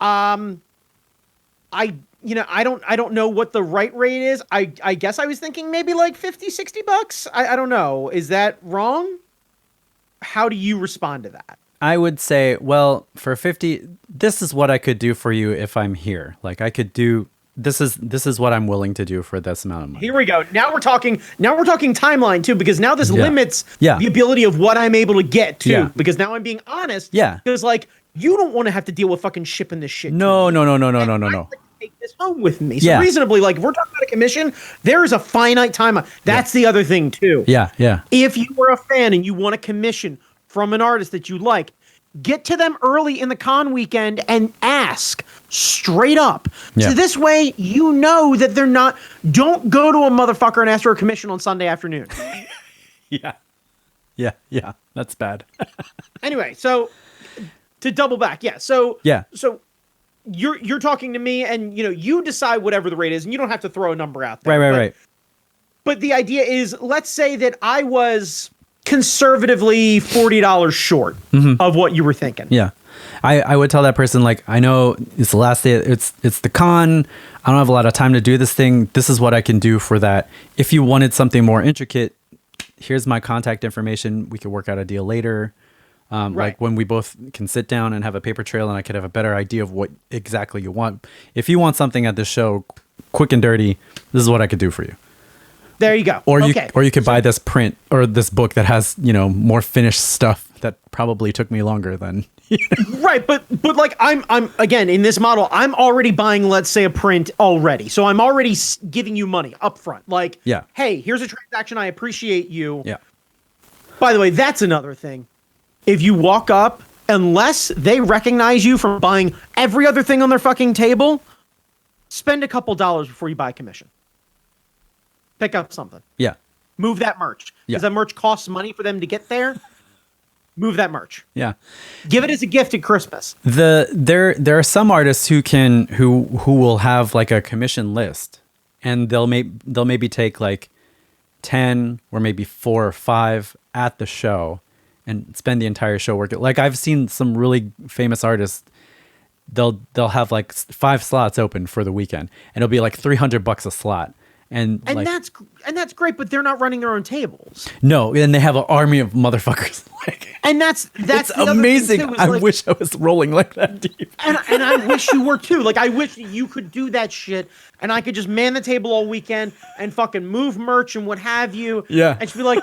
I don't know what the right rate is. I guess I was thinking maybe like $50-$60. I don't know. Is that wrong? How do you respond to that? I would say, well, for 50, this is what I could do for you if I'm here. Like, I could do, this is what I'm willing to do for this amount of money. Here we go. Now we're talking timeline too, because now this limits the ability of what I'm able to get to. Yeah. Because now I'm being honest. Yeah. Because, like, you don't want to have to deal with fucking shipping this shit. No. I'd like to take this home with me. So reasonably, like, if we're talking about a commission, there is a finite time. That's the other thing too. Yeah. If you were a fan and you want a commission from an artist that you like, get to them early in the con weekend and ask straight up. Yeah. So this way, you know that they're not, don't go to a motherfucker and ask for a commission on Sunday afternoon. Yeah. That's bad. Anyway, so to double back. So you're talking to me and you decide whatever the rate is and you don't have to throw a number out there. Right. But the idea is, let's say that I was conservatively $40 short of what you were thinking. Yeah. I would tell that person, like, I know it's the last day. It's the con. I don't have a lot of time to do this thing. This is what I can do for that. If you wanted something more intricate, here's my contact information. We could work out a deal later. Like when we both can sit down and have a paper trail and I could have a better idea of what exactly you want. If you want something at this show, quick and dirty, this is what I could do for you. There you go. Or you could buy this print or this book that has, more finished stuff that probably took me longer than. Right. But like I'm again, in this model, I'm already buying, let's say, a print already. So I'm already giving you money up front. Like, hey, here's a transaction. I appreciate you. Yeah. By the way, that's another thing. If you walk up, unless they recognize you from buying every other thing on their fucking table, spend a couple dollars before you buy a commission. Pick up something. Yeah. Move that merch. Because that merch costs money for them to get there. Move that merch. Yeah. Give it as a gift at Christmas. There are some artists who will have like a commission list, and they'll maybe take like 10 or maybe 4 or 5 at the show and spend the entire show working. Like I've seen some really famous artists, they'll have like 5 slots open for the weekend and it'll be like $300 a slot. And that's great, but they're not running their own tables. No, and they have an army of motherfuckers. And that's it's amazing. I wish I was rolling like that deep. And I wish you were too. Like I wish you could do that shit, and I could just man the table all weekend and fucking move merch and what have you. Yeah. And she'd be like,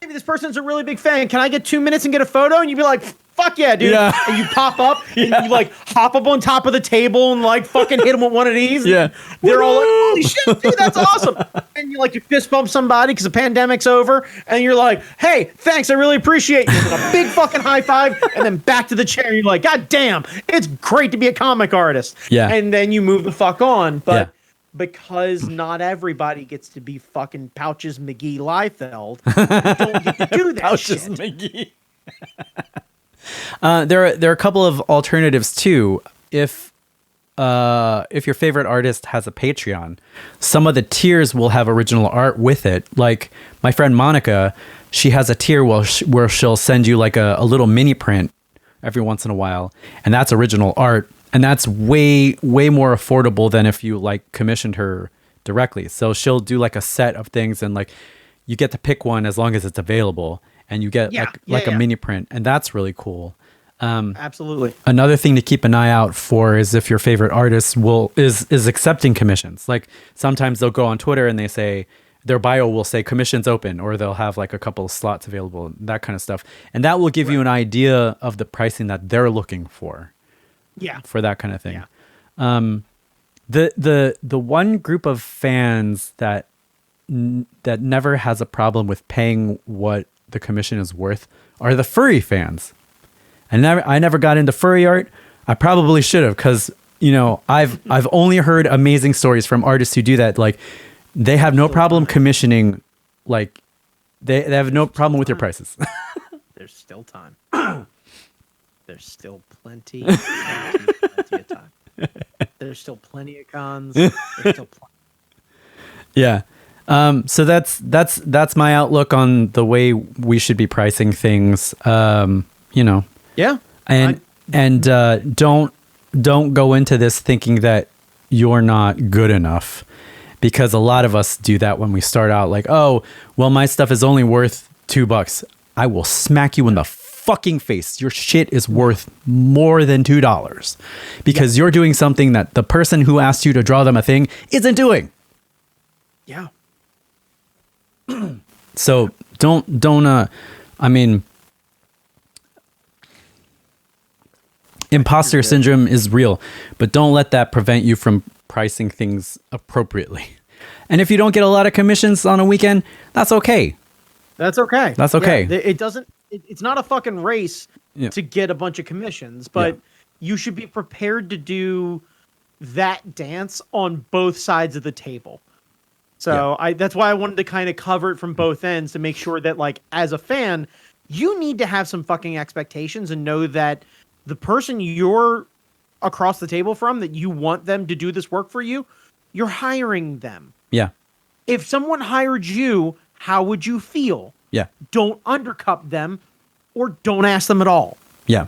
maybe this person's a really big fan. Can I get 2 minutes and get a photo? And you'd be like, fuck yeah, dude. Yeah. And you pop up and you like hop up on top of the table and like fucking hit them with one of these. Yeah. They're all like, holy shit, dude, that's awesome. And you like, you fist bump somebody because the pandemic's over. And you're like, hey, thanks, I really appreciate you. And a big fucking high five. And then back to the chair. And you're like, God damn, it's great to be a comic artist. Yeah. And then you move the fuck on. But yeah. Because not everybody gets to be fucking Pouches McGee Liefeld, you don't get to do that Pouches shit. McGee. There are a couple of alternatives too. If your favorite artist has a Patreon, some of the tiers will have original art with it. Like my friend Monica, she has a tier where she'll send you like a little mini print every once in a while, and that's original art, and that's way more affordable than if you like commissioned her directly. So she'll do like a set of things, and like you get to pick one as long as it's available. And you get a mini print, and that's really cool. Absolutely. Another thing to keep an eye out for is if your favorite artist is accepting commissions. Like sometimes they'll go on Twitter and they say their bio will say commissions open, or they'll have like a couple of slots available, that kind of stuff, and that will give you an idea of the pricing that they're looking for. Yeah. For that kind of thing. Yeah. The one group of fans that never has a problem with paying what the commission is worth are the furry fans. I never got into furry art. I probably should have, because I've only heard amazing stories from artists who do that. Like they have no problem commissioning. Like they have no problem with your prices. There's still time. There's still plenty of time. There's still plenty of cons. There's still plenty. Yeah. So that's my outlook on the way we should be pricing things. Yeah. And don't go into this thinking that you're not good enough, because a lot of us do that when we start out. Like, oh, well, my stuff is only worth $2. I will smack you in the fucking face. Your shit is worth more than $2 because you're doing something that the person who asked you to draw them a thing isn't doing. Yeah. So imposter syndrome is real, but don't let that prevent you from pricing things appropriately. And if you don't get a lot of commissions on a weekend, that's okay. That's okay. That's okay. Yeah, it it's not a fucking race Yeah. to get a bunch of commissions, but you should be prepared to do that dance on both sides of the table. So that's why I wanted to kind of cover it from both ends to make sure that, like, as a fan, you need to have some fucking expectations and know that the person you're across the table from, that you want them to do this work for you, you're hiring them. Yeah. If someone hired you, how would you feel? Yeah. Don't undercut them or don't ask them at all. Yeah.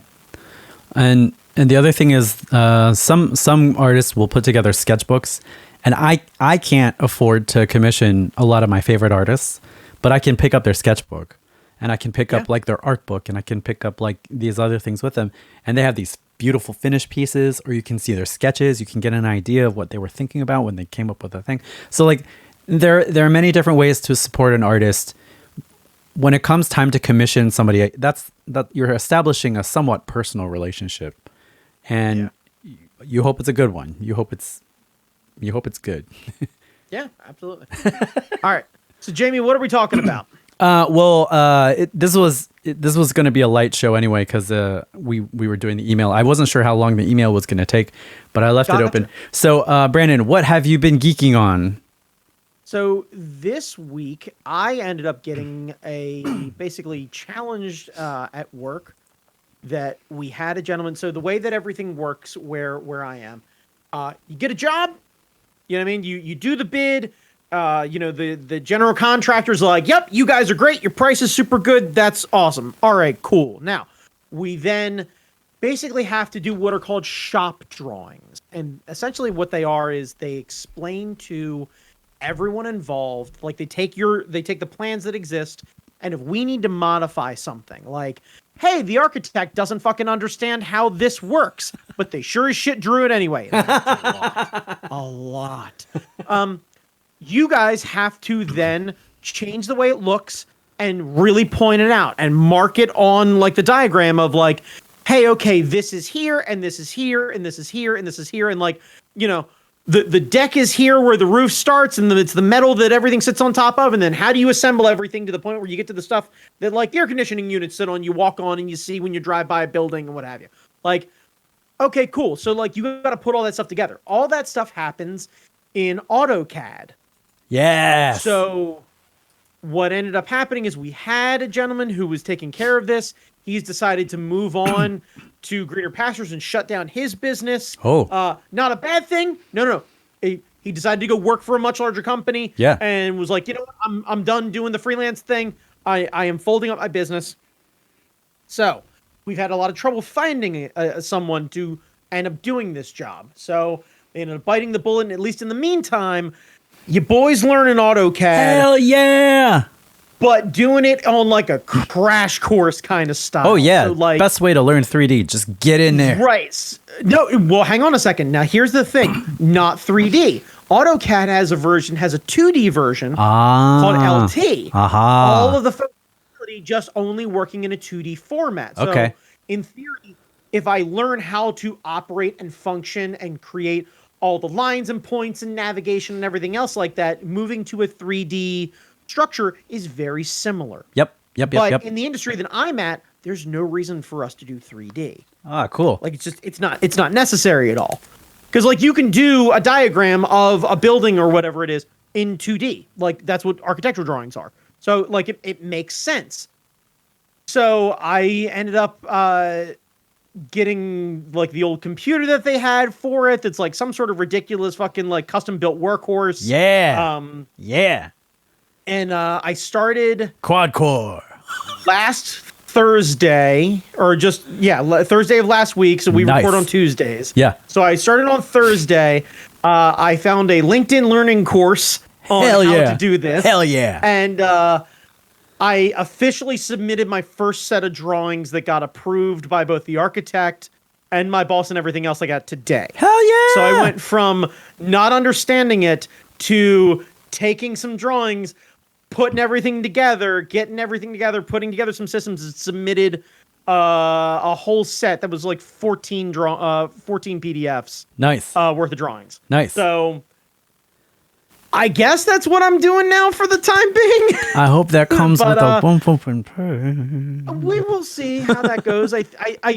And the other thing is some artists will put together sketchbooks, and I can't afford to commission a lot of my favorite artists, but I can pick up their sketchbook, and I can pick up like their art book, and I can pick up like these other things with them, and they have these beautiful finished pieces, or you can see their sketches, you can get an idea of what they were thinking about when they came up with a thing. So like there are many different ways to support an artist. When it comes time to commission somebody, that you're establishing a somewhat personal relationship, and you hope it's a good one. You hope it's good. Yeah, absolutely. All right. So Jamie, what are we talking about? This was going to be a light show anyway, because we were doing the email. I wasn't sure how long the email was going to take, but I left it open. So Brandon, what have you been geeking on? So this week, I ended up getting basically challenged at work that we had a gentleman. So the way that everything works where I am, you get a job, you know what I mean? You do the bid, the general contractor's like, yep, you guys are great. Your price is super good. That's awesome. All right, cool. Now, we then basically have to do what are called shop drawings. And essentially what they are is they explain to everyone involved, like they take the plans that exist, and if we need to modify something, like, hey, the architect doesn't fucking understand how this works, but they sure as shit drew it anyway. A lot. You guys have to then change the way it looks and really point it out and mark it on like the diagram of like, hey, okay, this is here and this is here and this is here and this is here, and like, the deck is here where the roof starts, and it's the metal that everything sits on top of, and then how do you assemble everything to the point where you get to the stuff that like the air conditioning units sit on, you walk on and you see when you drive by a building and what have you. Like, okay, cool. So like you got to put all that stuff together. All that stuff happens in AutoCAD. Yes. So what ended up happening is we had a gentleman who was taking care of this. He's decided to move on to greener pastures and shut down his business. Oh. Not a bad thing. No. He decided to go work for a much larger company. Yeah. And was like, you know what? I'm done doing the freelance thing. I am folding up my business. So we've had a lot of trouble finding someone to end up doing this job. So they ended up biting the bullet. And at least in the meantime, you boys learning AutoCAD. Hell yeah. But doing it on like a crash course kind of style. Oh yeah, so like, best way to learn 3D. Just get in there. Right. No, well, hang on a second. Now here's the thing. Not 3D. AutoCAD has a 2D version called LT. All of the functionality just only working in a 2D format. So okay. In theory, if I learn how to operate and function and create all the lines and points and navigation and everything else like that, moving to a 3D structure is very similar. Yep. But in the industry that I'm at, there's no reason for us to do 3D. Ah, cool. Like it's not necessary at all. Because like you can do a diagram of a building or whatever it is in 2D. Like that's what architectural drawings are. So like it makes sense. So I ended up getting like the old computer that they had for it. That's like some sort of ridiculous fucking like custom built workhorse. Yeah. Yeah. And I started quad core last Thursday, or just Thursday of last week. So we record on Tuesdays. Yeah. So I started on Thursday. I found a LinkedIn learning course on how to do this. Hell yeah. And I officially submitted my first set of drawings that got approved by both the architect and my boss and everything else I got today. Hell yeah. So I went from not understanding it to taking some drawings, putting everything together, getting everything together, putting together some systems, and submitted a whole set that was like 14 PDFs. Nice. Worth of drawings. Nice. So I guess that's what I'm doing now for the time being. I hope that comes But, with a bump up in pay. we will see how that goes. I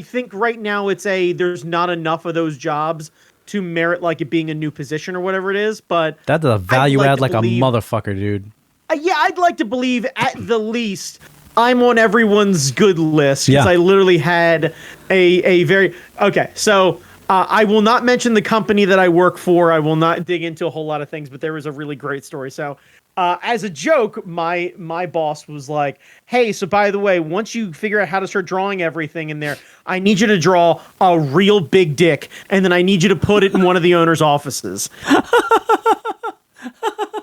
think right now there's not enough of those jobs to merit like it being a new position or whatever it is. But That's a value like add to like believe- a motherfucker, dude. yeah, I'd like to believe at the least I'm on everyone's good list because Yeah. I literally had a very okay. So I will not mention the company that I work for. I will not dig into a whole lot of things, but there was a really great story. So as a joke, my boss was like, "Hey, so by the way, once you figure out how to start drawing everything in there, I need you to draw a real big dick, and then I need you to put it in one of the owner's offices."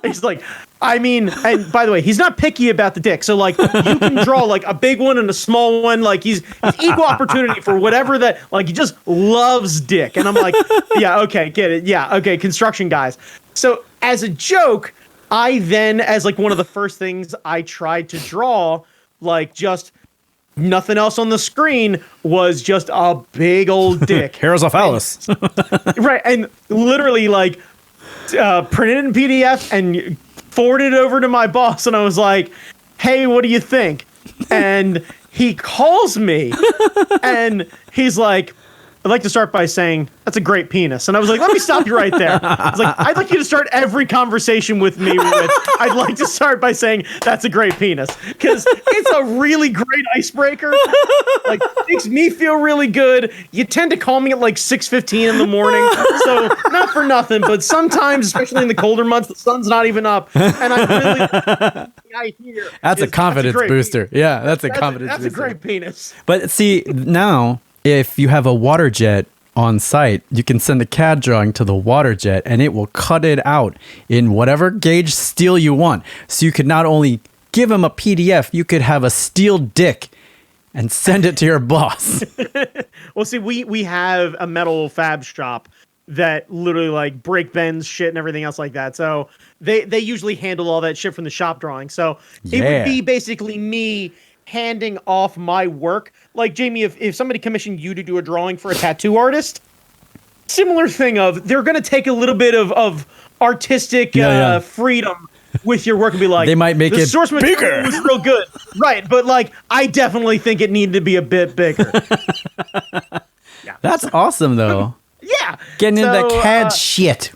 He's like, I mean, and by the way, he's not picky about the dick. So like, you can draw like a big one and a small one. Like he's equal opportunity for whatever that. Like he just loves dick. And I'm like, yeah, okay, get it. Yeah, okay, construction guys. So as a joke, I then, as like one of the first things I tried to draw, like just nothing else on the screen was just a big old dick. Here's a phallus. Right, and literally like. Printed it in PDF and forwarded it over to my boss, and I was like, "Hey, what do you think?" And he calls me, and he's like, "I'd like to start by saying that's a great penis." And I was like, "Let me stop you right there." I was like, "I'd like you to start every conversation with me with, I'd like to start by saying that's a great penis," because it's a really great icebreaker. Like, makes me feel really good. You tend to call me at like 6:15 in the morning, so not for nothing, but sometimes, especially in the colder months, the sun's not even up, and I hear That's a confidence great booster. penis. Yeah, that's a confidence That's booster. a great penis. But see, now if you have a water jet on site, you can send the CAD drawing to the water jet and it will cut it out in whatever gauge steel you want. So you could not only give him a PDF, you could have a steel dick and send it to your boss. Well, see, we have a metal fab shop that literally like break bends shit and everything else like that. So they usually handle all that shit from the shop drawing. So it would be basically me handing off my work. Like, Jamie, if somebody commissioned you to do a drawing for a tattoo artist, similar thing of they're going to take a little bit of artistic freedom with your work and be like, They might make the it source material was real good. Right. But like, I definitely think it needed to be a bit bigger. Yeah. That's awesome, though. Yeah. Getting into So, that CAD shit.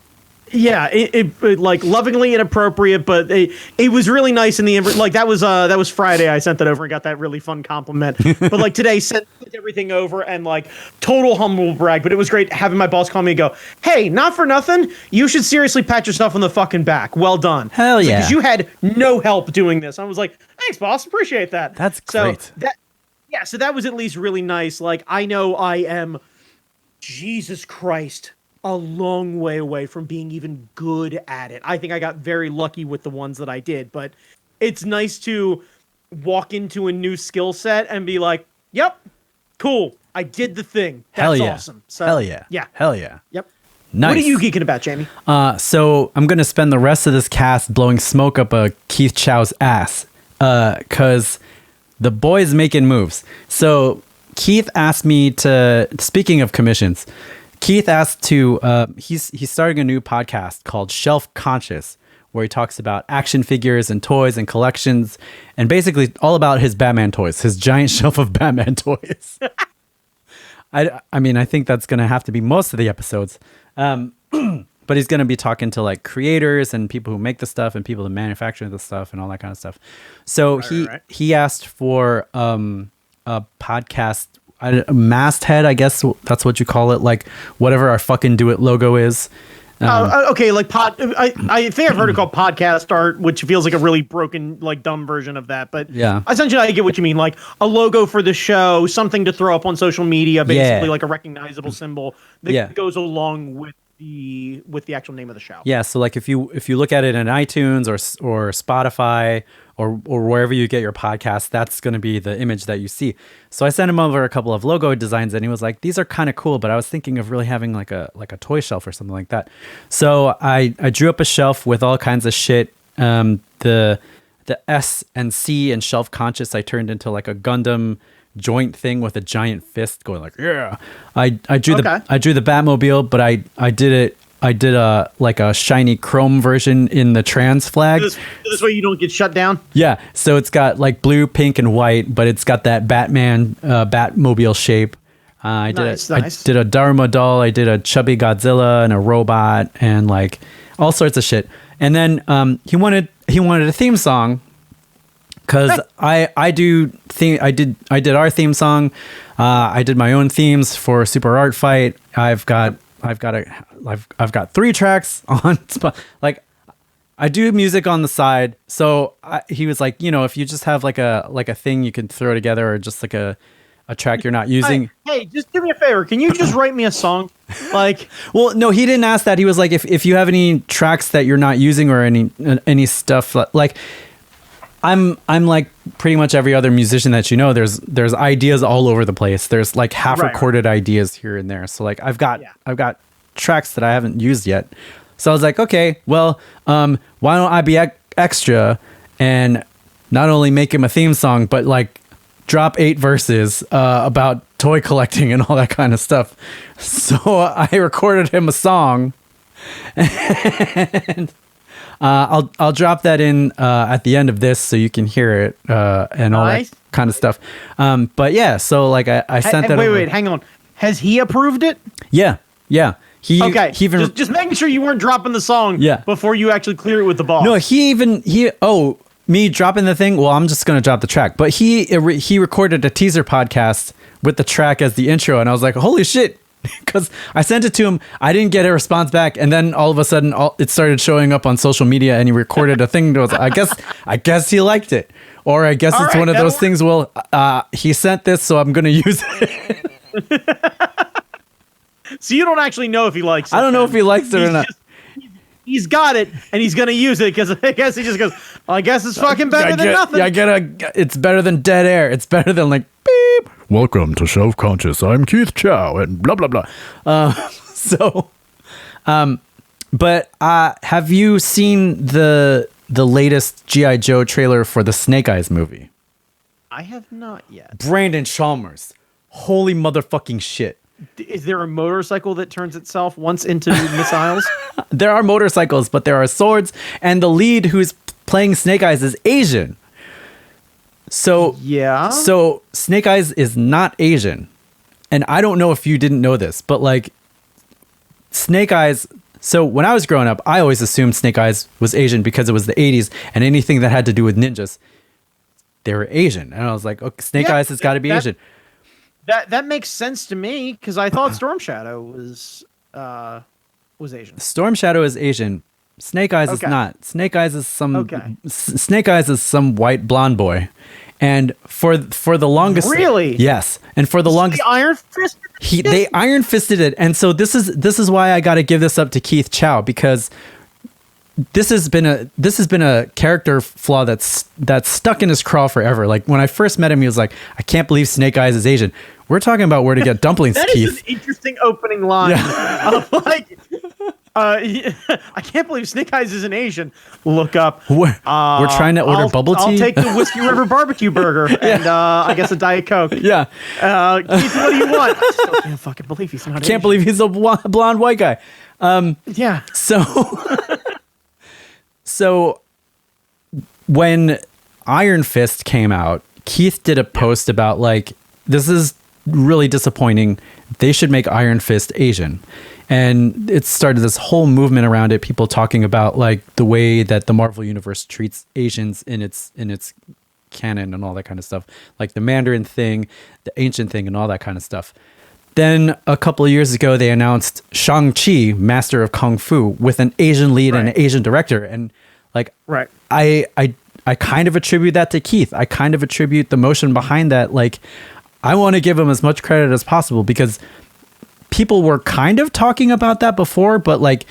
Yeah, it like lovingly inappropriate, but it was really nice in the like that was Friday. I sent that over and got that really fun compliment. But like today, sent everything over and like total humble brag. But it was great having my boss call me and go, "Hey, not for nothing, you should seriously pat yourself on the fucking back. Well done." Hell yeah. Because you had no help doing this. I was like, "Thanks, boss. Appreciate that." That's great. So that was at least really nice. Like I know I am, Jesus Christ, a long way away from being even good at it. I think I got very lucky with the ones that I did, but it's nice to walk into a new skill set and be like, "Yep, cool, I did the thing. That's Hell yeah. awesome." So, Hell yeah. yeah, Hell yeah. yep. Nice. What are you geeking about, Jamie? So I'm going to spend the rest of this cast blowing smoke up a Keith Chow's ass. Because the boy's making moves. So Keith asked me to, speaking of commissions, Keith asked to, he's starting a new podcast called Shelf Conscious, where he talks about action figures and toys and collections and basically all about his Batman toys, his giant shelf of Batman toys. I mean, I think that's going to have to be most of the episodes. But he's going to be talking to like creators and people who make the stuff and people that manufacture the stuff and all that kind of stuff. So he asked for a podcast, a masthead, I guess that's what you call it, like whatever our fucking Do It logo is. Okay, like I think I've heard it called podcast art, which feels like a really broken, like dumb version of that. But yeah, essentially, I get what you mean. Like a logo for the show, something to throw up on social media, basically like a recognizable symbol that goes along with the actual name of the show. Yeah, so like if you look at it in iTunes or Spotify or wherever you get your podcast, that's going to be the image that you see. So I sent him over a couple of logo designs and he was like, "These are kind of cool, but I was thinking of really having like a toy shelf or something like that." So I drew up a shelf with all kinds of shit. The S and C and Shelf Conscious I turned into like a Gundam joint thing with a giant fist going like, yeah. I drew the Batmobile, but I did it I did a like a shiny chrome version in the trans flag. This way you don't get shut down. Yeah, so it's got like blue, pink, and white, but it's got that Batman Batmobile shape. I did a Dharma doll. I did a chubby Godzilla and a robot and like all sorts of shit. And then he wanted a theme song because I did our theme song. I did my own themes for Super Art Fight. I've got 3 tracks on like I do music on the side. So he was like, you know, if you just have like a thing you can throw together or just like a track you're not using. Hey, just do me a favor. Can you just write me a song? Like, well, no, he didn't ask that. He was like, if you have any tracks that you're not using or any stuff like, I'm like pretty much every other musician that you know. There's ideas all over the place. There's like half recorded ideas here and there. So like I've got tracks that I haven't used yet. So I was like, okay, well, why don't I be extra and not only make him a theme song, but like drop 8 verses about toy collecting and all that kind of stuff. So I recorded him a song, and I'll drop that in at the end of this so you can hear it and all that kind of stuff. But yeah, so like I sent that. Wait, hang on. Has he approved it? Yeah. He even just making sure you weren't dropping the song before you actually clear it with the boss. No, me dropping the thing. Well, I'm just gonna drop the track. But he recorded a teaser podcast with the track as the intro, and I was like, holy shit, because I sent it to him. I didn't get a response back, and then all of a sudden, it started showing up on social media, and he recorded a thing. I guess he liked it, or I guess it's one of those things. Well, he sent this, so I'm gonna use it. So you don't actually know if he likes it. I don't know if he likes it or not. He's got it, and he's gonna use it because I guess he just goes, well, I guess it's fucking better than nothing. Yeah, it's better than dead air. It's better than like beep. Welcome to Self Conscious. I'm Keith Chow and blah blah blah. But have you seen the latest G.I. Joe trailer for the Snake Eyes movie? I have not yet. Brandon Chalmers, holy motherfucking shit. Is there a motorcycle that turns itself once into missiles? There are motorcycles, but there are swords, and the lead who's playing Snake Eyes is Asian. So Snake Eyes is not Asian. And I don't know if you didn't know this, but like Snake Eyes. So when I was growing up, I always assumed Snake Eyes was Asian because it was the 80s, and anything that had to do with ninjas, they were Asian. And I was like, okay, Snake Eyes has got to be Asian. That makes sense to me because I thought Storm Shadow was Asian. Storm Shadow is Asian. Snake Eyes is not. Snake Eyes is Snake Eyes is some white blonde boy, and for the longest, really, yes, and for the longest, they iron fisted it, and so this is why I got to give this up to Keith Chow, because this has been a character flaw that's stuck in his craw forever. Like when I first met him, he was like, I can't believe Snake Eyes is Asian. We're talking about where to get dumplings, that Keith. That is an interesting opening line. Yeah. I can't believe Snake Eyes isn't Asian. Look up. We're trying to order bubble tea. I'll take the Whiskey River barbecue burger and I guess a Diet Coke. Yeah. Keith, what do you want? I still can't fucking believe he's not Asian. Can't believe he's a blonde white guy. Yeah. So when Iron Fist came out, Keith did a post about like, this is really disappointing. They should make Iron Fist Asian. And it started this whole movement around it. People talking about like the way that the Marvel Universe treats Asians in its canon and all that kind of stuff. Like the Mandarin thing, the ancient thing, and all that kind of stuff. Then a couple of years ago, they announced Shang-Chi, Master of Kung Fu, with an Asian lead and an Asian director. And like, I kind of attribute that to Keith. I kind of attribute the motion behind that. Like, I want to give him as much credit as possible because people were kind of talking about that before, but like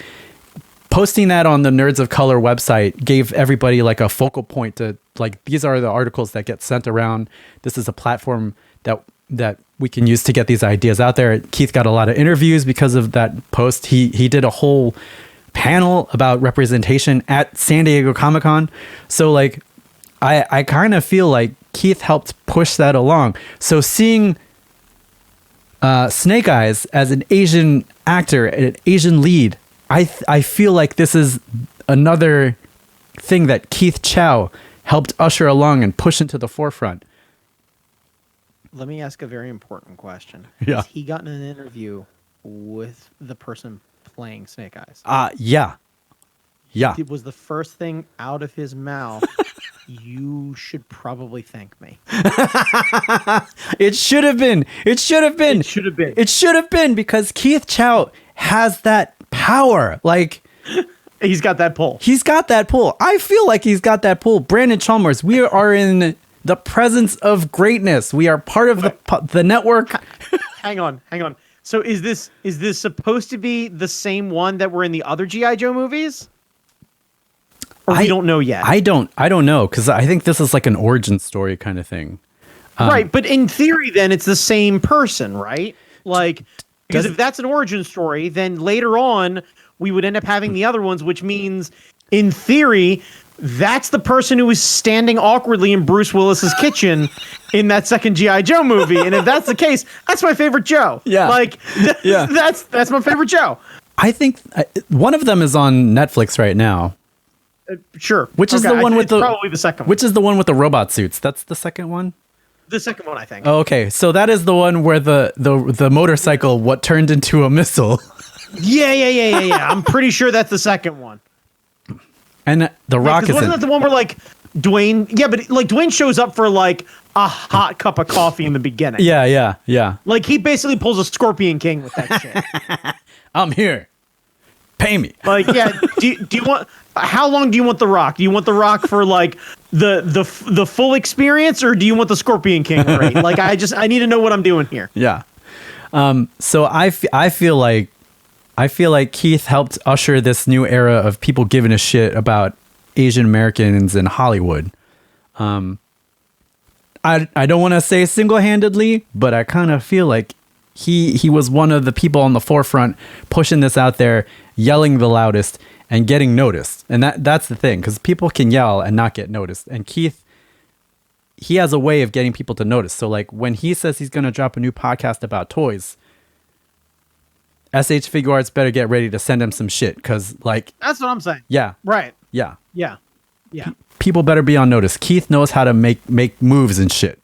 posting that on the Nerds of Color website gave everybody like a focal point to like, these are the articles that get sent around. This is a platform that we can use to get these ideas out there. Keith got a lot of interviews because of that post. He did a whole panel about representation at San Diego Comic-Con. So like, I kind of feel like Keith helped push that along. So seeing Snake Eyes as an Asian actor, an Asian lead, I feel like this is another thing that Keith Chow helped usher along and push into the forefront. Let me ask a very important question. Yeah. Has he gotten an interview with the person playing Snake Eyes? Yeah. It was the first thing out of his mouth. You should probably thank me. It should have been. It should have been. It should have been. It should have been, because Keith Chow has that power. Like, he's got that pull. he's got that pull. I feel like he's got that pull. Brandon Chalmers, we are in the presence of greatness. We are part of the network. Hang on. So is this supposed to be the same one that were in the other G.I. Joe movies? Or we don't know yet. I don't know, because I think this is like an origin story kind of thing. Right, but in theory, then it's the same person, right? Like, because if that's an origin story, then later on we would end up having the other ones, which means, in theory, that's the person who was standing awkwardly in Bruce Willis's kitchen in that second G.I. Joe movie. And if that's the case, that's my favorite Joe. Yeah. Like, that's my favorite Joe. I think one of them is on Netflix right now. Sure. Which is the one with the probably the second one. Which is the one with the robot suits? That's the second one? The second one, I think. Oh, okay. So that is the one where the motorcycle what turned into a missile. Yeah. I'm pretty sure that's the second one. And The Rock is wasn't that the one where like Dwayne? Yeah, but like Dwayne shows up for like a hot cup of coffee in the beginning. Yeah. Like he basically pulls a Scorpion King with that shit. I'm here. Pay me. Like, yeah. Do you want? How long do you want The Rock? Do you want The Rock for like the full experience, or do you want the Scorpion King rate? Like, I need to know what I'm doing here. Yeah. So I feel like Keith helped usher this new era of people giving a shit about Asian Americans in Hollywood. I don't want to say single-handedly, but I kind of feel like he was one of the people on the forefront pushing this out there, yelling the loudest and getting noticed. And that's the thing, because people can yell and not get noticed. And Keith, he has a way of getting people to notice. So like when he says he's going to drop a new podcast about toys, SH Figure Arts better get ready to send him some shit, because like That's what I'm saying. yeah, Right. yeah, Yeah. people better be on notice. Keith knows how to make moves and shit.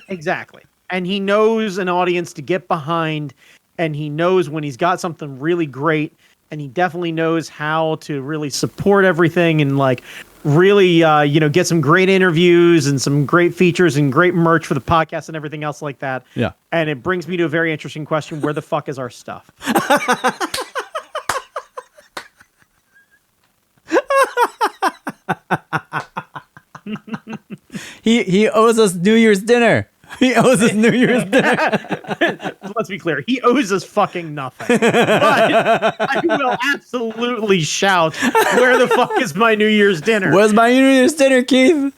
Exactly. And he knows an audience to get behind, and he knows when he's got something really great, and he definitely knows how to really support everything and like really get some great interviews and some great features and great merch for the podcast and everything else like that. Yeah. And it brings me to a very interesting question: where the fuck is our stuff? He owes us New Year's dinner. He owes us New Year's dinner. Let's be clear. He owes us fucking nothing. But I will absolutely shout, where the fuck is my New Year's dinner? Where's my New Year's dinner, Keith?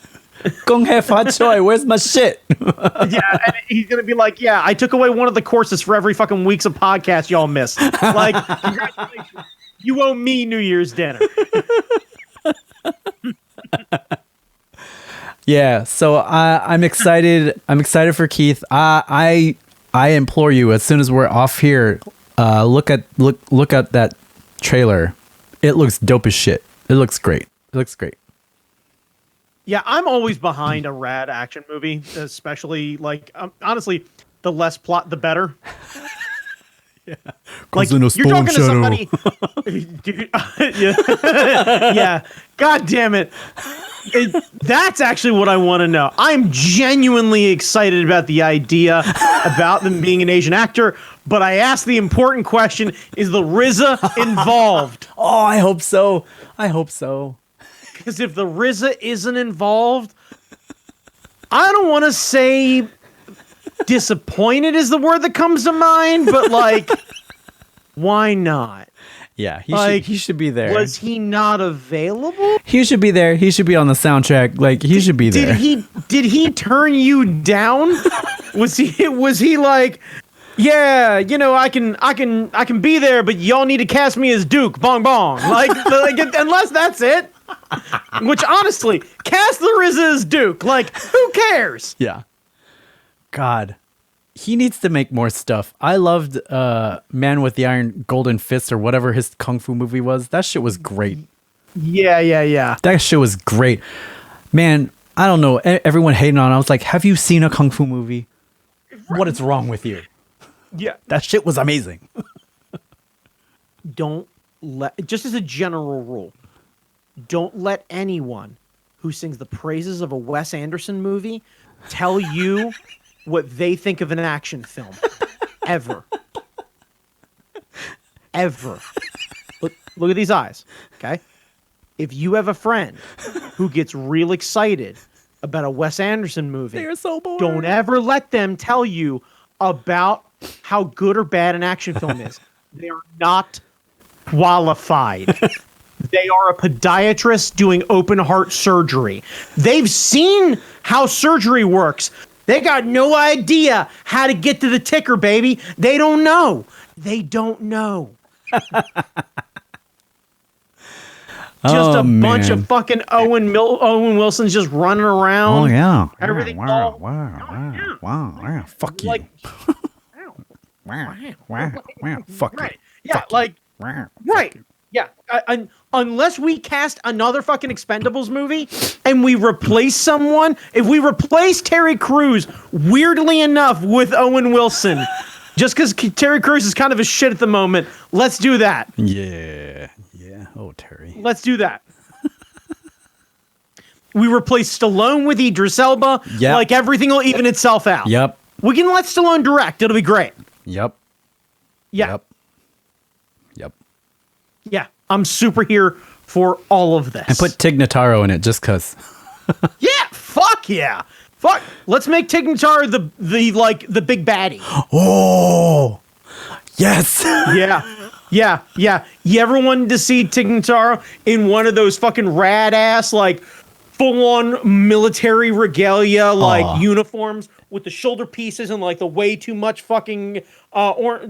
Gong Hei Fa Choi, where's my shit? Yeah, and he's going to be like, yeah, I took away one of the courses for every fucking weeks of podcast y'all missed. Like, congratulations. You owe me New Year's dinner. Yeah, so I'm excited. I'm excited for Keith. I implore you, as soon as we're off here, look at that trailer. It looks dope as shit. It looks great. It looks great. Yeah, I'm always behind a rad action movie, especially like honestly, the less plot, the better. Yeah, like you're talking to somebody. Dude, yeah. God damn it. That's actually what I want to know. I'm genuinely excited about the idea about them being an Asian actor, but I asked the important question: is the RZA involved? Oh, I hope so. I hope so. Because if the RZA isn't involved, I don't want to say disappointed is the word that comes to mind, but like, why not? Yeah, he should be there. Was he not available? He should be there. He should be on the soundtrack. Like he should be there. Did he turn you down? Was he like, yeah, I can be there, but y'all need to cast me as Duke. Bong bong. Like unless that's it. Which honestly, cast the RZA as Duke. Like, who cares? Yeah. God. he needs to make more stuff. I loved Man with the Iron Golden Fist or whatever his kung fu movie was. That shit was great. Yeah. That shit was great. Man, I don't know. Everyone hating on it. I was like, have you seen a kung fu movie? What is wrong with you? Yeah. That shit was amazing. Just as a general rule, don't let anyone who sings the praises of a Wes Anderson movie tell you what they think of an action film. Ever. Look at these eyes, okay? If you have a friend who gets real excited about a Wes Anderson movie, They're so bored. don't ever let them tell you about how good or bad an action film is. They are not qualified. They are a podiatrist doing open heart surgery. They've seen how surgery works. They got no idea how to get to the ticker, baby. They don't know. Just a bunch of fucking Owen Wilson's just running around. Oh yeah. Everything. Wow. Fuck you. Like, Fuck you. right. Yeah, Fuck like, you. right. Yeah. Unless we cast another fucking Expendables movie and we replace someone, if we replace Terry Crews, weirdly enough, with Owen Wilson, just because Terry Crews is kind of a shit at the moment, let's do that. Yeah. Oh, Terry. Let's do that. We replace Stallone with Idris Elba. Yep. Like, everything will even itself out. Yep. We can let Stallone direct. It'll be great. Yep. Yeah. I'm super here for all of this. And put Tig Notaro in it just because. Yeah. Fuck yeah. Fuck. Let's make Tig Notaro the big baddie. Oh. Yes. Yeah. You ever wanted to see Tig Notaro in one of those fucking rad ass, like, full-on military regalia, like, uniforms with the shoulder pieces and, like, the way too much fucking medals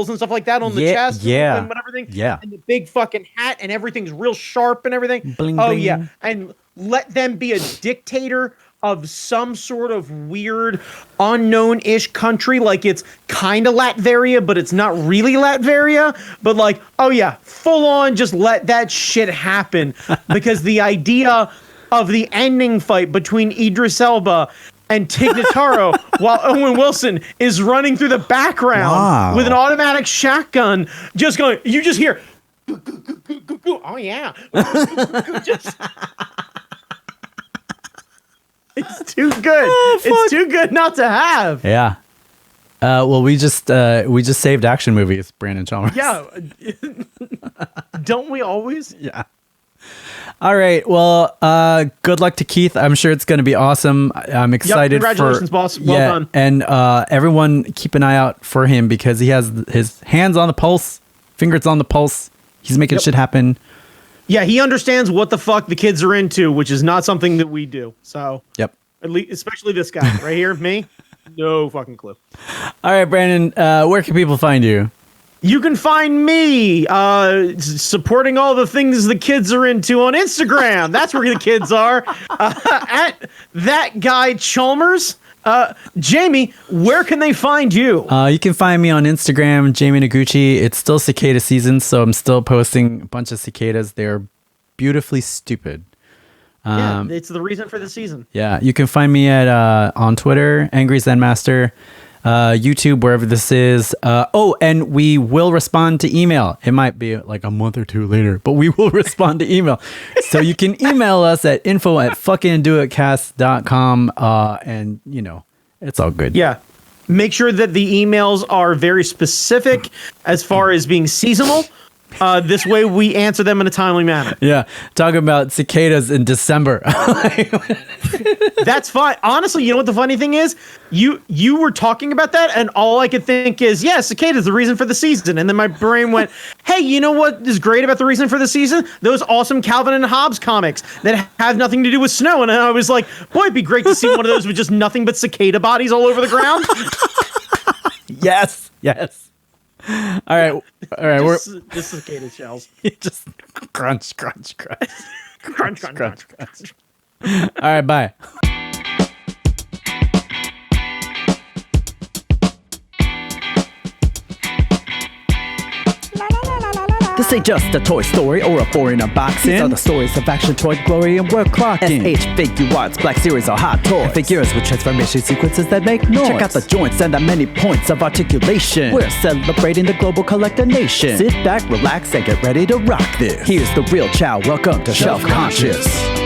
and stuff like that on the chest and everything. Yeah. And the big fucking hat and everything's real sharp and everything. Bling, oh bling. yeah. And let them be a dictator of some sort of weird unknown-ish country. Like, it's kind of Latveria, but it's not really Latveria. But like, oh yeah, full on just let that shit happen. Because the idea of the ending fight between Idris Elba and Tig Notaro while Owen Wilson is running through the background with an automatic shotgun, just going, you just hear, oh yeah. Just... It's too good. It's too good not to have. Yeah. Well, we just saved action movies, Brandon Chalmers. Yeah. Don't we always? Yeah. All right. Well, good luck to Keith. I'm sure it's going to be awesome. I'm excited. Congratulations, boss. Well done. And everyone keep an eye out for him because he has his hands on the pulse, fingers on the pulse. He's making shit happen. Yeah, he understands what the fuck the kids are into, which is not something that we do. So, yep. At least, especially this guy right here, me, no fucking clue. All right, Brandon, where can people find you? You can find me supporting all the things the kids are into on Instagram. That's where the kids are. At that guy Chalmers. Jamie, where can they find you? You can find me on Instagram, Jamie Noguchi. It's still cicada season, so I'm still posting a bunch of cicadas. They're beautifully stupid. Yeah, it's the reason for the season. Yeah, you can find me at on Twitter, Angry Zen Master, YouTube, wherever this is. And we will respond to email. It might be like a month or two later, but we will respond to email. So you can email us at info@fuckingdoitcast.com. And, you know, it's all good. Yeah. Make sure that the emails are very specific as far as being seasonal. This way we answer them in a timely manner. Yeah. Talking about cicadas in December. That's fine. Honestly, you know what the funny thing is? You were talking about that, and all I could think is, yeah, cicadas, the reason for the season. And then my brain went, hey, you know what is great about the reason for the season? Those awesome Calvin and Hobbes comics that have nothing to do with snow. And I was like, boy, it'd be great to see one of those with just nothing but cicada bodies all over the ground. Yes. All right. Just cicada shells. Just crunch. crunch. All right, bye. This ain't just a toy story or a boring unboxing. These are the stories of action, toy glory, and word clocking. SH Figure Arts, Black Series are hot toys. And figures with transformation sequences that make noise. Check out the joints and the many points of articulation. We're celebrating the global collector nation. Sit back, relax, and get ready to rock this. Here's the Real Chow. Welcome to Shelf Conscious.